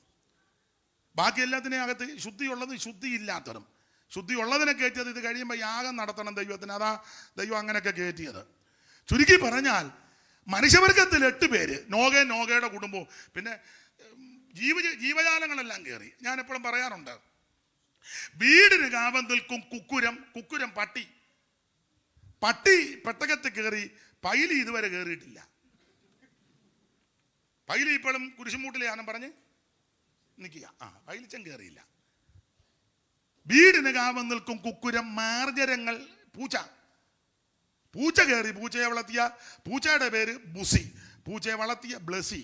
A: ബാക്കി എല്ലാത്തിനെയും അകത്ത് ശുദ്ധിയുള്ളതും ശുദ്ധിയില്ലാത്തതും. ശുദ്ധിയുള്ളതിനെ കയറ്റിയത് ഇത് കഴിയുമ്പോൾ യാഗം നടത്തണം ദൈവത്തിന്. അതാ ദൈവം അങ്ങനെയൊക്കെ കയറ്റിയത്. ചുരുക്കി പറഞ്ഞാൽ മനുഷ്യവർഗത്തിൽ 8 പേര്, നോഹയുടെ കുടുംബവും. പിന്നെ ജീവജാലങ്ങളെല്ലാം കയറി. ഞാൻ എപ്പോഴും പറയാറുണ്ട്, വീടിന് കാവൽ നിൽക്കും കുക്കുരം പട്ടി പെട്ടകത്തിൽ കയറി. പൈലി ഇതുവരെ കയറിയിട്ടില്ല. പൈലി ഇപ്പോഴും കുരിശുമൂട്ടിലെ ആനം പറഞ്ഞ് നിൽക്കുക. പൈലിച്ചൻ കയറിയില്ല. വീടിന് കാവൽ നിൽക്കും കുക്കുരം. മാർജരങ്ങൾ പൂച്ച കയറി. പൂച്ചയെ വളർത്തിയ പൂച്ചയുടെ പേര് ബുസി. പൂച്ചയെ വളർത്തിയ ബ്ലസി.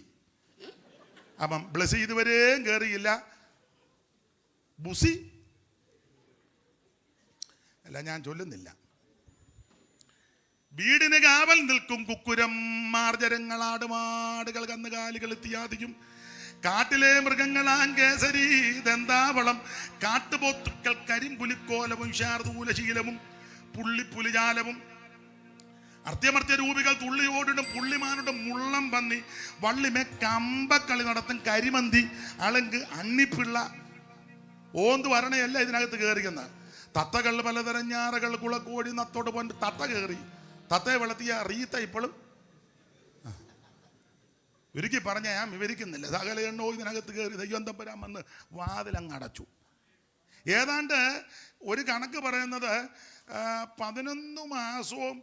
A: അപ്പം ബ്ലസി ഇതുവരെയും കയറിയില്ല. ബുസി അല്ല, ഞാൻ ചൊല്ലുന്നില്ല. വീടിന് കാവൽ നിൽക്കും കുക്കുരം. മാർജരങ്ങൾ, ആടുമാടുകൾ, കന്നുകാലികൾ ഇത്യാദിയും. കാട്ടിലെ മൃഗങ്ങളാൻ കേസരി ദന്താവളം, കാട്ടുപോത്തുക്കൾ, കരിമ്പുലിക്കോലവും ശാർദൂലശീലവും പുള്ളിപ്പുലിജാലവും. അർത്യമർത്യ രൂപികൾ തുള്ളിയോടിടും പുള്ളിമാനുടെ മുള്ളം പന്നി. വള്ളിമേ കമ്പക്കളി നടത്തും കരിമന്തി, അളങ്ക്, അണ്ണിപ്പിള്ള, ഓന്ത് വരണയല്ല ഇതിനകത്ത് കയറിയെന്ന്. തത്തകൾ പലതരം ഞാറകൾ, കുളക്കോടി, നത്തോട് പോയിട്ട് തത്ത കയറി. തത്തയെ വളർത്തിയ റീത്ത ഇപ്പോഴും ഒരിക്കൽ പറഞ്ഞ ഞാൻ വിവരിക്കുന്നില്ല. സകല എണ്ണോ ഇതിനകത്ത് കയറി. ദൈവം തമ്പുരാൻ വന്ന് വാതിലങ്ങ് അടച്ചു. ഏതാണ്ട് ഒരു കണക്ക് പറയുന്നത് 11 മാസവും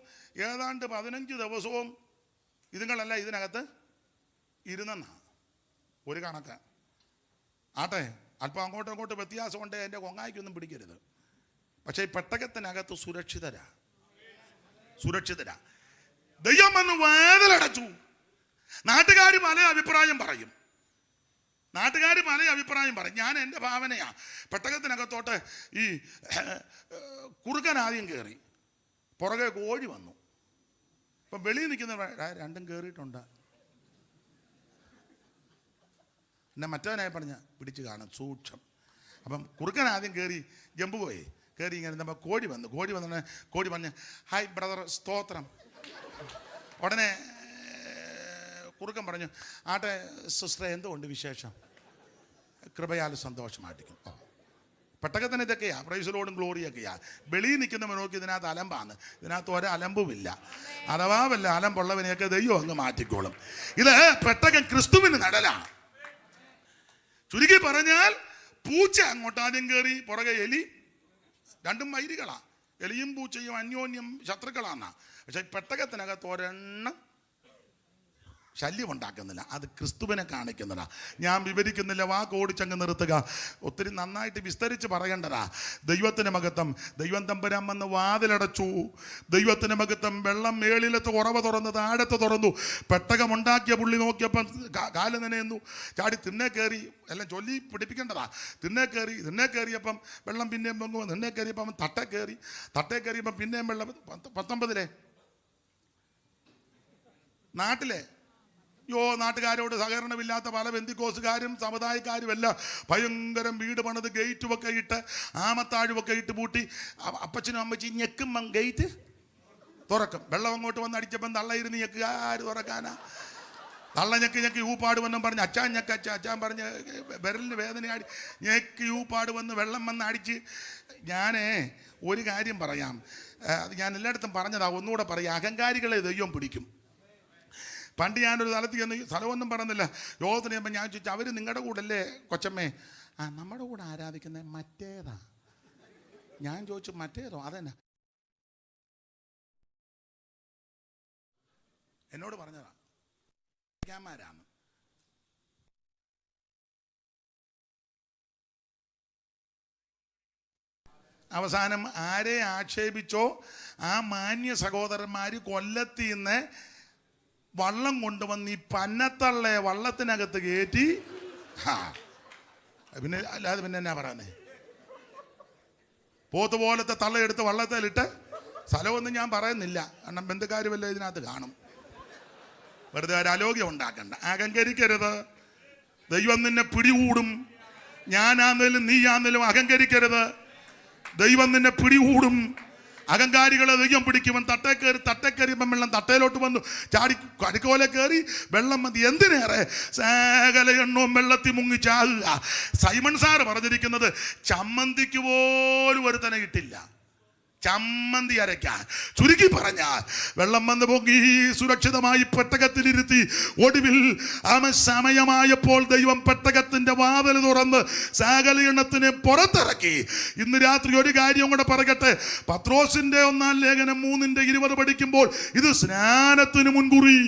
A: ഏതാണ്ട് 15 ദിവസവും ഇതുങ്ങളല്ല ഇതിനകത്ത് ഇരുന്നെന്നാണ് ഒരു കണക്ക്. ആട്ടെ, അല്പം അങ്ങോട്ടും ഇങ്ങോട്ടും വ്യത്യാസമുണ്ട്. എൻ്റെ കൊങ്ങായിക്കൊന്നും പിടിക്കരുത്. പക്ഷേ ഈ പെട്ടകത്തിനകത്ത് സുരക്ഷിതരാ. ദൈവം വന്ന് വാതിലടച്ചു. നാട്ടുകാർ പല അഭിപ്രായം പറയും. ഞാൻ എൻ്റെ ഭാവനയാ. പെട്ടകത്തിനകത്തോട്ട് ഈ കുറുക്കൻ ആദ്യം കയറി. പുറകെ കോഴി വന്നു. ഇപ്പം വെളിയിൽ നിൽക്കുന്ന രണ്ടും കയറിയിട്ടുണ്ട്. എന്നെ മറ്റവനായി പറഞ്ഞ പിടിച്ച് കാണും സൂക്ഷം. അപ്പം കുറുക്കൻ ആദ്യം കയറി ജമ്പ് പോയി. കയറി ഇങ്ങനെ നമ്മൾ കോഴി വന്നു കോഴി പറഞ്ഞ് ഹായ് ബ്രദർ സ്തോത്രം. ഉടനെ കുറുക്കൻ പറഞ്ഞു, ആട്ടെ സിസ്റ്ററെ എന്തുകൊണ്ട് വിശേഷം? കൃപയാൽ സന്തോഷമായിരിക്കും. പെട്ടകത്തിന് ഇതൊക്കെയാ, പ്രൈസിലോടും ഗ്ലോറിയൊക്കെയാ. വെളിയിൽ നിൽക്കുന്നവനോക്ക് ഇതിനകത്ത് അലമ്പാണ്. ഇതിനകത്ത് ഒരലമ്പുമില്ല. അഥവാ വല്ല അലമ്പുള്ളവനെയൊക്കെ ദൈവം അങ്ങ് മാറ്റിക്കോളും. ഇത് പെട്ടകം ക്രിസ്തുവിന് നടലാണ്. ചുരുക്കി പറഞ്ഞാൽ പൂച്ച അങ്ങോട്ട് ആദ്യം കയറി, പുറകെ എലി. രണ്ടും വൈരികളാ. എലിയും പൂച്ചയും അന്യോന്യം ശത്രുക്കളാന്നാ. പക്ഷെ പെട്ടകത്തിനകത്ത് ഒരെണ്ണം ശല്യം ഉണ്ടാക്കുന്നില്ല. അത് ക്രിസ്തുവിനെ കാണിക്കുന്നതാ. ഞാൻ വിവരിക്കുന്നില്ല, വാക്കോടിച്ചങ്ങ് നിർത്തുക. ഒത്തിരി നന്നായിട്ട് വിസ്തരിച്ച് പറയേണ്ടതാ. ദൈവത്തിന് മഹത്വം. ദൈവം തമ്പുരാൻ വന്ന് വാതിലടച്ചു. ദൈവത്തിന് മഹത്വം. വെള്ളം മേളിലത്ത് ഉറവ തുറന്ന് താഴത്ത് തുറന്നു. പെട്ടകമുണ്ടാക്കിയ പുള്ളി നോക്കിയപ്പം കാല് നനയുന്നു. ചാടി തിണ്ണെ കയറി. എല്ലാം ചൊല്ലി പിടിപ്പിക്കേണ്ടതാ. തിണ്ണെ കയറിയപ്പം വെള്ളം പിന്നെയും പൊങ്ങും. തിണ്ണെ കയറിയപ്പം തട്ടേ കയറിയപ്പം പിന്നെയും വെള്ളം. 19 നാട്ടിലെ നാട്ടുകാരോട് സഹകരണമില്ലാത്ത പല ബന്ധിക്കോസുകാരും സമുദായക്കാരും എല്ലാം ഭയങ്കരം വീട് പണിത് ഗേറ്റുമൊക്കെ ഇട്ട് ആമത്താഴുമൊക്കെ ഇട്ട് പൂട്ടി. അപ്പച്ചനും അമ്മച്ചിയും ഞെക്കും ഗേറ്റ് തുറക്കും. വെള്ളം അങ്ങോട്ട് വന്ന് അടിച്ചപ്പം തള്ളയിരുന്ന് ഞെക്കുക. ആര് തുറക്കാനാ? തള്ള ഞെക്കി ഊപ്പാട് വന്നും പറഞ്ഞ് അച്ചാൻ പറഞ്ഞ് വിരലിന് വേദനയാടി ഞെക്കി ഊപ്പാട് വന്ന് വെള്ളം വന്ന് അടിച്ച്. ഞാനേ ഒരു കാര്യം പറയാം. ഞാൻ എല്ലായിടത്തും പറഞ്ഞതാ, ഒന്നുകൂടെ പറയാം. അഹങ്കാരികളെ ദൈവം പിടിക്കും. പണ്ട് ഞാനൊരു സ്ഥലത്ത് ചെന്ന്, സ്ഥലമൊന്നും പറഞ്ഞില്ല, യോഗത്തിന് ചെയ്യുമ്പോൾ ഞാൻ ചോദിച്ചു, അവർ നിങ്ങളുടെ കൂടെ അല്ലേ കൊച്ചമ്മേ? നമ്മുടെ കൂടെ ആരാധിക്കുന്നത് മറ്റേതാ. ഞാൻ ചോദിച്ചു, മറ്റേതോ? അതെന്നാ? എന്നോട് പറഞ്ഞതാ ാണ്. അവസാനം ആരെ ആക്ഷേപിച്ചോ ആ മാന്യ സഹോദരന്മാർ കൊല്ലത്തിന്ന് വള്ളം കൊണ്ടുവന്ന് ഈ പന്നത്തള്ളെ വള്ളത്തിനകത്ത് കയറ്റി. പിന്നെ അല്ലാതെ പിന്നെ എന്നാ പറയുന്നേ? പോത്ത് പോലത്തെ തള്ളയെടുത്ത് വള്ളത്തിലിട്ട്. സ്ഥലമൊന്നും ഞാൻ പറയുന്നില്ല, കാരണം ബന്ധുക്കാർ വല്ല ഇതിനകത്ത് കാണും. വെറുതെ ഒരു അലോഗ്യം ഉണ്ടാക്കണ്ട. അഹങ്കരിക്കരുത്. ദൈവം നിന്നെ പിടികൂടും. ഞാനാന്നേലും നീയാന്നേലും അഹങ്കരിക്കരുത്. ദൈവം നിന്നെ പിടികൂടും. അഹങ്കാരികളെ ദൈവം പിടിക്കുവൻ. തട്ടേക്കയറിയപ്പം വെള്ളം തട്ടയിലോട്ട് വന്നു. ചാടി കടിക്കോലെ കയറി വെള്ളം മതി. എന്തിനേറെ സകല എണ്ണവും വെള്ളത്തിൽ മുങ്ങിച്ചാകുക. സൈമൺ സാറ് പറഞ്ഞിരിക്കുന്നത് ചമ്മന്തിക്ക് പോലും ഒരുത്തനെ കിട്ടില്ല. ചമ്മന്തി അരയ്ക്കാൻ. ചുരുക്കി പറഞ്ഞാൽ വെള്ളം വന്ന് പൊങ്ങി സുരക്ഷിതമായി പെട്ടകത്തിലിരുത്തി. ഒടുവിൽ സമയമായപ്പോൾ ദൈവം പെട്ടകത്തിന്റെ വാതിൽ തുറന്ന് സകല എണ്ണത്തിനെ പുറത്തിറക്കി. ഇന്ന് രാത്രി ഒരു കാര്യം കൂടെ പറയട്ടെ. പത്രോസിന്റെ 1 ലേഖനം 3:20 പഠിക്കുമ്പോൾ ഇത് സ്നാനത്തിന് മുൻകുറി.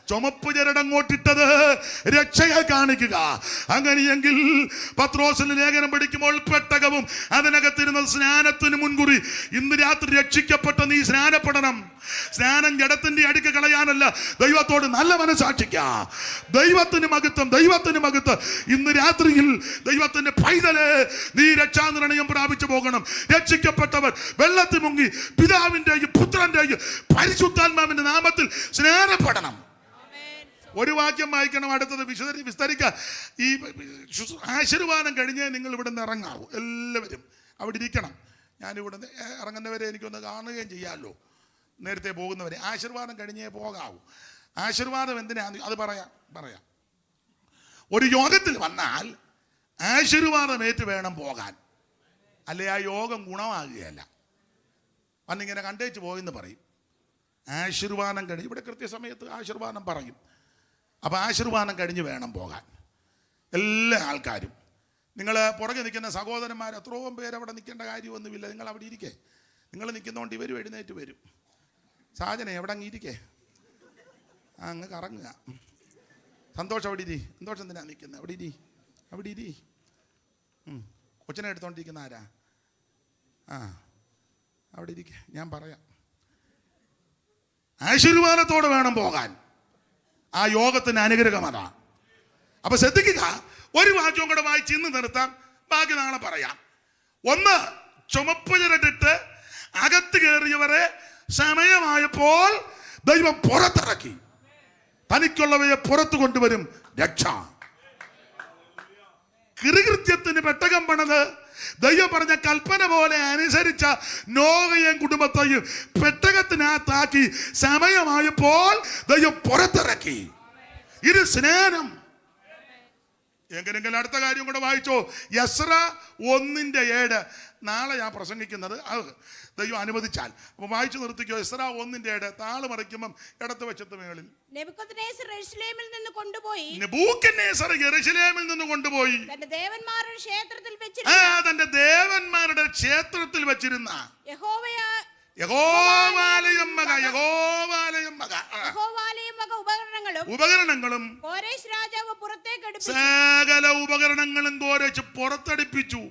A: ചുമപ്പ് ചരടങ്ങോട്ടിട്ടത് രക്ഷയെ കാണിക്കുക. അങ്ങനെയെങ്കിൽ പത്രോസിന്റെ ലേഖനം പഠിക്കുമ്പോൾ പെട്ടകവും അതിനകത്തിരുന്ന സ്നാനത്തിന് മുൻകുറി. ഇന്ന് രാത്രി രക്ഷിക്കപ്പെട്ട നീ സ്നാനപ്പെടണം. സ്നാനം ജഡത്തിന്റെ അടുക്ക് കളയാനല്ല, ദൈവത്തോട് നല്ല മനസാക്ഷിക്കാം. ദൈവത്തിന് മഹത്വം. ഇന്ന് രാത്രിയിൽ ദൈവത്തിന്റെ പൈതല് നീ രക്ഷാനിർണയം പ്രാപിച്ചു പോകണം. രക്ഷിക്കപ്പെട്ടവർ വെള്ളത്തിൽ മുങ്ങി പിതാവിന്റെയും പുത്രന്റെയും പരിശുദ്ധാത്മാവിന്റെ നാമത്തിൽ സ്നാനപ്പെടണം. ഒരു വാക്യം വായിക്കണം, അടുത്തത് വിസ്തരിക്കുക. ഈ ആശീർവാദം കഴിഞ്ഞേ നിങ്ങൾ ഇവിടെ നിന്ന് ഇറങ്ങാവൂ. എല്ലാവരും അവിടെ ഇരിക്കണം. ഞാനിവിടെ നിന്ന് ഇറങ്ങുന്നവരെ എനിക്കൊന്ന് കാണുകയും ചെയ്യാമല്ലോ. നേരത്തെ പോകുന്നവരെ ആശീർവാദം കഴിഞ്ഞേ പോകാവൂ. ആശീർവാദം എന്തിനാണ് അത് പറയാം. ഒരു യോഗത്തിൽ വന്നാൽ ആശീർവാദമേറ്റ് വേണം പോകാൻ. അല്ലെ ആ യോഗം ഗുണമാകുകയല്ല. വന്നിങ്ങനെ കണ്ടേച്ച് പോയെന്ന് പറയും. ആശീർവാദം കഴിഞ്ഞ് ഇവിടെ കൃത്യസമയത്ത് ആശീർവാദം പറയും. അപ്പോൾ ആശീർവാദം കഴിഞ്ഞ് വേണം പോകാൻ. എല്ലാ ആൾക്കാരും, നിങ്ങൾ പുറകെ നിൽക്കുന്ന സഹോദരന്മാർ എത്രയും പേര് അവിടെ നിൽക്കേണ്ട കാര്യമൊന്നുമില്ല. നിങ്ങൾ അവിടെ ഇരിക്കേ. നിങ്ങൾ നിൽക്കുന്നതുകൊണ്ട് ഇവരും എഴുന്നേറ്റ് വരും. സാജനെ എവിടെ അങ്ങ് ഇരിക്കേ, അങ്ങ് കറങ്ങുക. സന്തോഷം അവിടെ ഇരി. സന്തോഷം എന്തിനാണ് നിൽക്കുന്നത്? അവിടെ ഇരി. കൊച്ചിനെ എടുത്തോണ്ടിരിക്കുന്ന ആരാ? അവിടെ ഇരിക്കേ. ഞാൻ പറയാം. ആശീർവാദത്തോടെ വേണം പോകാൻ. ആ യോഗത്തിന് അനുഗ്രഹം അതാ. അപ്പൊ ശ്രദ്ധിക്കുക. ഒരു വാക്യവും കൂടെ വായിച്ച് ഇന്ന് നിർത്താം, ബാക്കി നാളെ പറയാം. 1, ചുമപ്പ് ചരടിട്ട് അകത്ത് കയറിയവരെ സമയമായപ്പോൾ ദൈവം പുറത്തിറക്കി. തനിക്കുള്ളവയെ പുറത്തു കൊണ്ടുവരും രക്ഷ. കൃത്യത്തിന് പെട്ടകം പണത് ദൈവം പറഞ്ഞ കൽപ്പന പോലെ അനുസരിച്ച നോഹയെയും കുടുംബത്തെയും പെട്ടകത്തിനകത്താക്കി സമയമായപ്പോൾ ദൈവം പുറത്തിറക്കി. ഇത് സ്നാനം. എങ്ങനെങ്കിലും അടുത്ത കാര്യം കൂടെ വായിച്ചോ. എസ്ര 1:7. നാളെ ഞാൻ പ്രസംഗിക്കുന്നത് അത് ദൈവം അനുവദിച്ചാൽ. അപ്പൊ വായിച്ചു നിർത്തിക്കോ. എസ്ര 1:7. താള് മറിക്കുമ്പം ഇടത്ത് വശത്ത് മേളിൽ
B: നെബൂഖദ്നേസർ യെരൂശലേമിൽ നിന്ന് കൊണ്ടുപോയി തന്റെ ദേവന്മാരുടെ ക്ഷേത്രത്തിൽ വെച്ചിരുന്ന
A: യഹോവാലയം വക ഉപകരണങ്ങളും
B: കോരേശ് രാജാവ്
A: സകല ഉപകരണങ്ങളും കോരേശ് പുറത്തടിപ്പിച്ചു.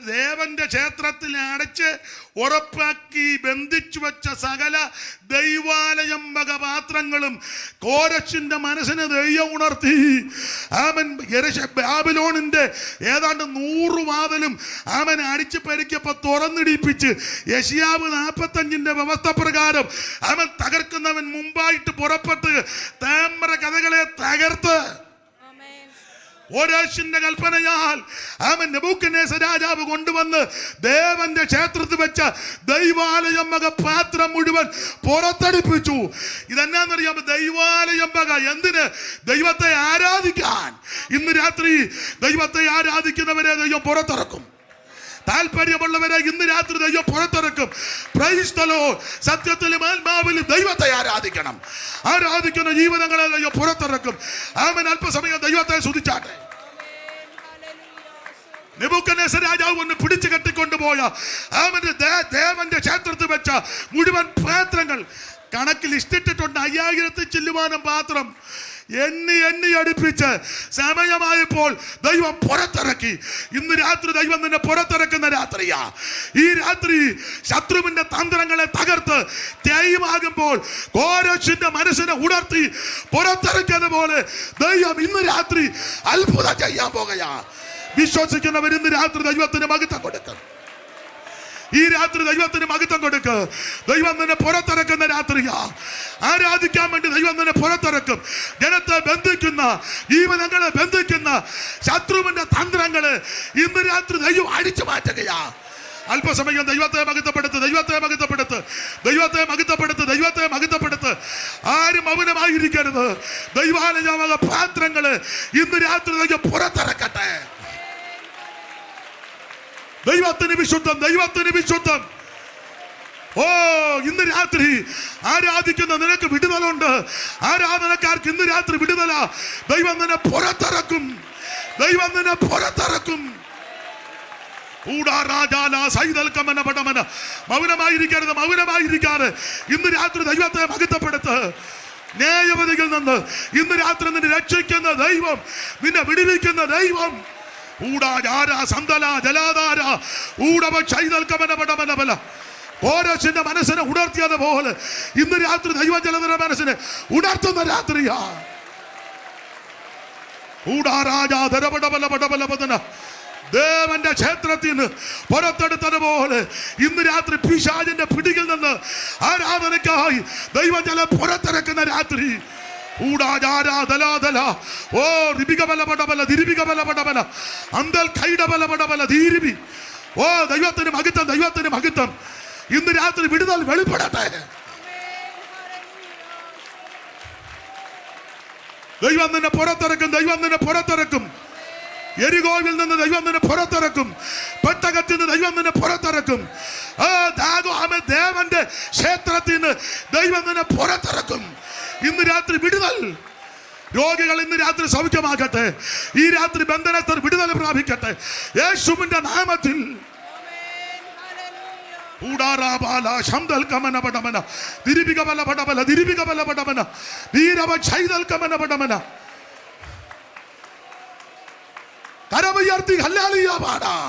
A: ദേവന്റെ ക്ഷേത്രത്തിൽ അടച്ച് ഉറപ്പാക്കി ബന്ധിച്ചു വെച്ച സകല ദൈവാലയം വക പാത്രങ്ങളും കോരശിന്റെ മനസ്സിനെ ദൈവം ഉണർത്തി. അവൻ ബാബിലോണിന്റെ ഏതാണ്ട് 100 വാതിലും അവൻ അടിച്ചു പെരുക്കിയപ്പോ തുറന്നിടിപ്പിച്ച് യെശയ്യാവ് 45 വ്യവസ്ഥ പ്രകാരം അവൻ തകർക്കുന്നവൻ മുമ്പായിട്ട് പുറപ്പെട്ട് താമ്ര കഥകളെ തകർത്ത് കോരേശിന്റെ കൽപ്പനയാൽ അവൻ നെബൂഖദ്നേസർ രാജാവ് കൊണ്ടുവന്ന് ദേവന്റെ ക്ഷേത്രത്തിൽ വെച്ച ദൈവാലയം വക പാത്രം മുഴുവൻ പുറത്തടിപ്പിച്ചു. ഇതെന്നാന്നറിയാമോ? ദൈവാലയം വക എന്തിന്? ദൈവത്തെ ആരാധിക്കാൻ. ഇന്ന് രാത്രി ദൈവത്തെ ആരാധിക്കുന്നവരെ ദൈവം പുറത്തിറക്കും. താല്പര്യമുള്ളവരെ ഇന്ന് രാത്രി ദൈവം പുറത്തിറക്കും. Praise the Lord. സത്യത്തിലും ആത്മാവിലും ദൈവത്തെ ആരാധിക്കണം. ആരാധിക്കുന്ന ജീവിതങ്ങളെ ദൈവം പുറത്തിറക്കും. അവൻ അല്പസമയം ദൈവത്തെ സ്തുതിച്ചാട്ടെ. നെബൂഖദ്നേസർ രാജാവ് ഒന്ന് പിടിച്ചു കെട്ടിക്കൊണ്ടുപോയ അവന്റെ ദേവന്റെ ക്ഷേത്രത്തിൽ വെച്ച മുഴുവൻ പാത്രങ്ങൾ കണക്കിൽ ഇഷ്ടിട്ടിട്ടുണ്ട്. 5000 ചില്ലുവാനം പാത്രം എണ്ണി അടുപ്പിച്ച് സമയമായപ്പോൾ ദൈവം പുറത്തിറക്കി. ഇന്ന് രാത്രി ദൈവം നിന്നെ പുറത്തിറക്കുന്ന രാത്രിയാ. ഈ രാത്രി ശത്രുവിന്റെ തന്ത്രങ്ങളെ തകർത്ത് ത്യയമാകുമ്പോൾ കോരേശിന്റെ മനസ്സിനെ ഉണർത്തി പുറത്തിറക്കുന്ന പോലെ ദൈവം ഇന്ന് രാത്രി അത്ഭുതം ചെയ്യാൻ പോകുകയാ. വിശ്വസിക്കുന്നവർ ഇന്ന് രാത്രി ദൈവത്തിന് മഹത്വം കൊടുക്കും. ഈ രാത്രി ദൈവത്തിന് മഹത്വം കൊടുക്ക്. ദൈവം നിന്നെ പുറത്തിറക്കുന്ന രാത്രിയാ. ആരാധിക്കാൻ വേണ്ടി ദൈവം നിന്നെ പുറത്തിറക്കും. ജനത്തെ ബന്ധിക്കുന്ന, ജീവനങ്ങളെ ബന്ധിക്കുന്ന ശത്രുവിന്റെ തന്ത്രങ്ങള് ഇന്ന് രാത്രി ദൈവം അടിച്ചു മാറ്റുകയാ. അല്പസമയം ദൈവത്തെ മഹത്വപ്പെടുത്ത്, ദൈവത്തെ മഹത്വപ്പെടുത്ത്, ദൈവത്തെ മഹത്വപ്പെടുത്ത്, ദൈവത്തെ മഹത്വപ്പെടുത്ത്. ആരും മൗനമായിരിക്കരുത്. ദൈവാലയ പാത്രങ്ങള് ഇന്ന് രാത്രി ദൈവം പുറത്തിറക്കട്ടെ. ദൈവത്തിന് വിശുദ്ധം, ദൈവത്തിന് വിശുദ്ധം. ഓ, ഇന്ന് രാത്രി ആരാധിക്കുന്ന നിനക്ക് വിടുതലുണ്ട്. ആരാധനക്കാർക്ക് ഇന്ന് രാത്രി വിടുതല. ദൈവം നിന്നെ പുറത്തിറക്കും. ദൈവം നിന്നെ പുറത്തിറക്കും. മൗനമായിരിക്കരുത്, മൗനമായിരിക്കാറ്. ഇന്ന് രാത്രി ദൈവത്തെ മഹത്വപ്പെടുത്ത്. ന്യായവതിയിൽ നിന്ന് ഇന്ന് രാത്രി നിന്നെ രക്ഷിക്കുന്ന ദൈവം, നിന്നെ വിടുവിക്കുന്ന ദൈവം. കോരേശിന്റെ മനസ്സിനെ ഉണർത്തിയതുപോലെ ഇന്ന് രാത്രി ദൈവം ജലധര മനസ്സിനെ ഉണർത്തുന്ന രാത്രിയാ. ദേവന്റെ ക്ഷേത്രത്തിൽ നിന്ന് പുറത്തെടുത്തതുപോലെ ഇന്ന് രാത്രി പിശാചിന്റെ പിടിയിൽ നിന്ന് ആരാധനയ്ക്കായി ദൈവം ജല പുറത്തിറക്കുന്ന രാത്രി. ഓ, ദൈവത്തിന് മഹത്വം, ദൈവത്തിന് മഹത്വം. ഇന്ന് രാത്രി വിടുതൽ വെളിപ്പെടട്ടെ. ദൈവം നിന്നെ പുറത്തിറക്കും, ദൈവം നിന്നെ പുറത്തിറക്കും. എരികോവിൽ നിന്ന് ദൈവം നിന്നെ പുറത്തിറക്കും. പെട്ടകത്തിൽ നിന്ന് ദൈവം നിന്നെ പുറത്തിറക്കും. ദേവന്റെ ക്ഷേത്രത്തിൽ നിന്ന് ദൈവം നിന്നെ പുറത്തിറക്കും. ഇന്ന് രാത്രി വിടുതൽ. രോഗികൾ ഇന്ന് രാത്രി സൗഖ്യമാകട്ടെ. ഈ രാത്രി ബന്ധനത്തിൽ വിടുതൽ പ്രാപിക്കട്ടെ യേശുവിന്റെ നാമത്തിൽ. കരമുയർത്തി ഹല്ലേലൂയ പാടാം.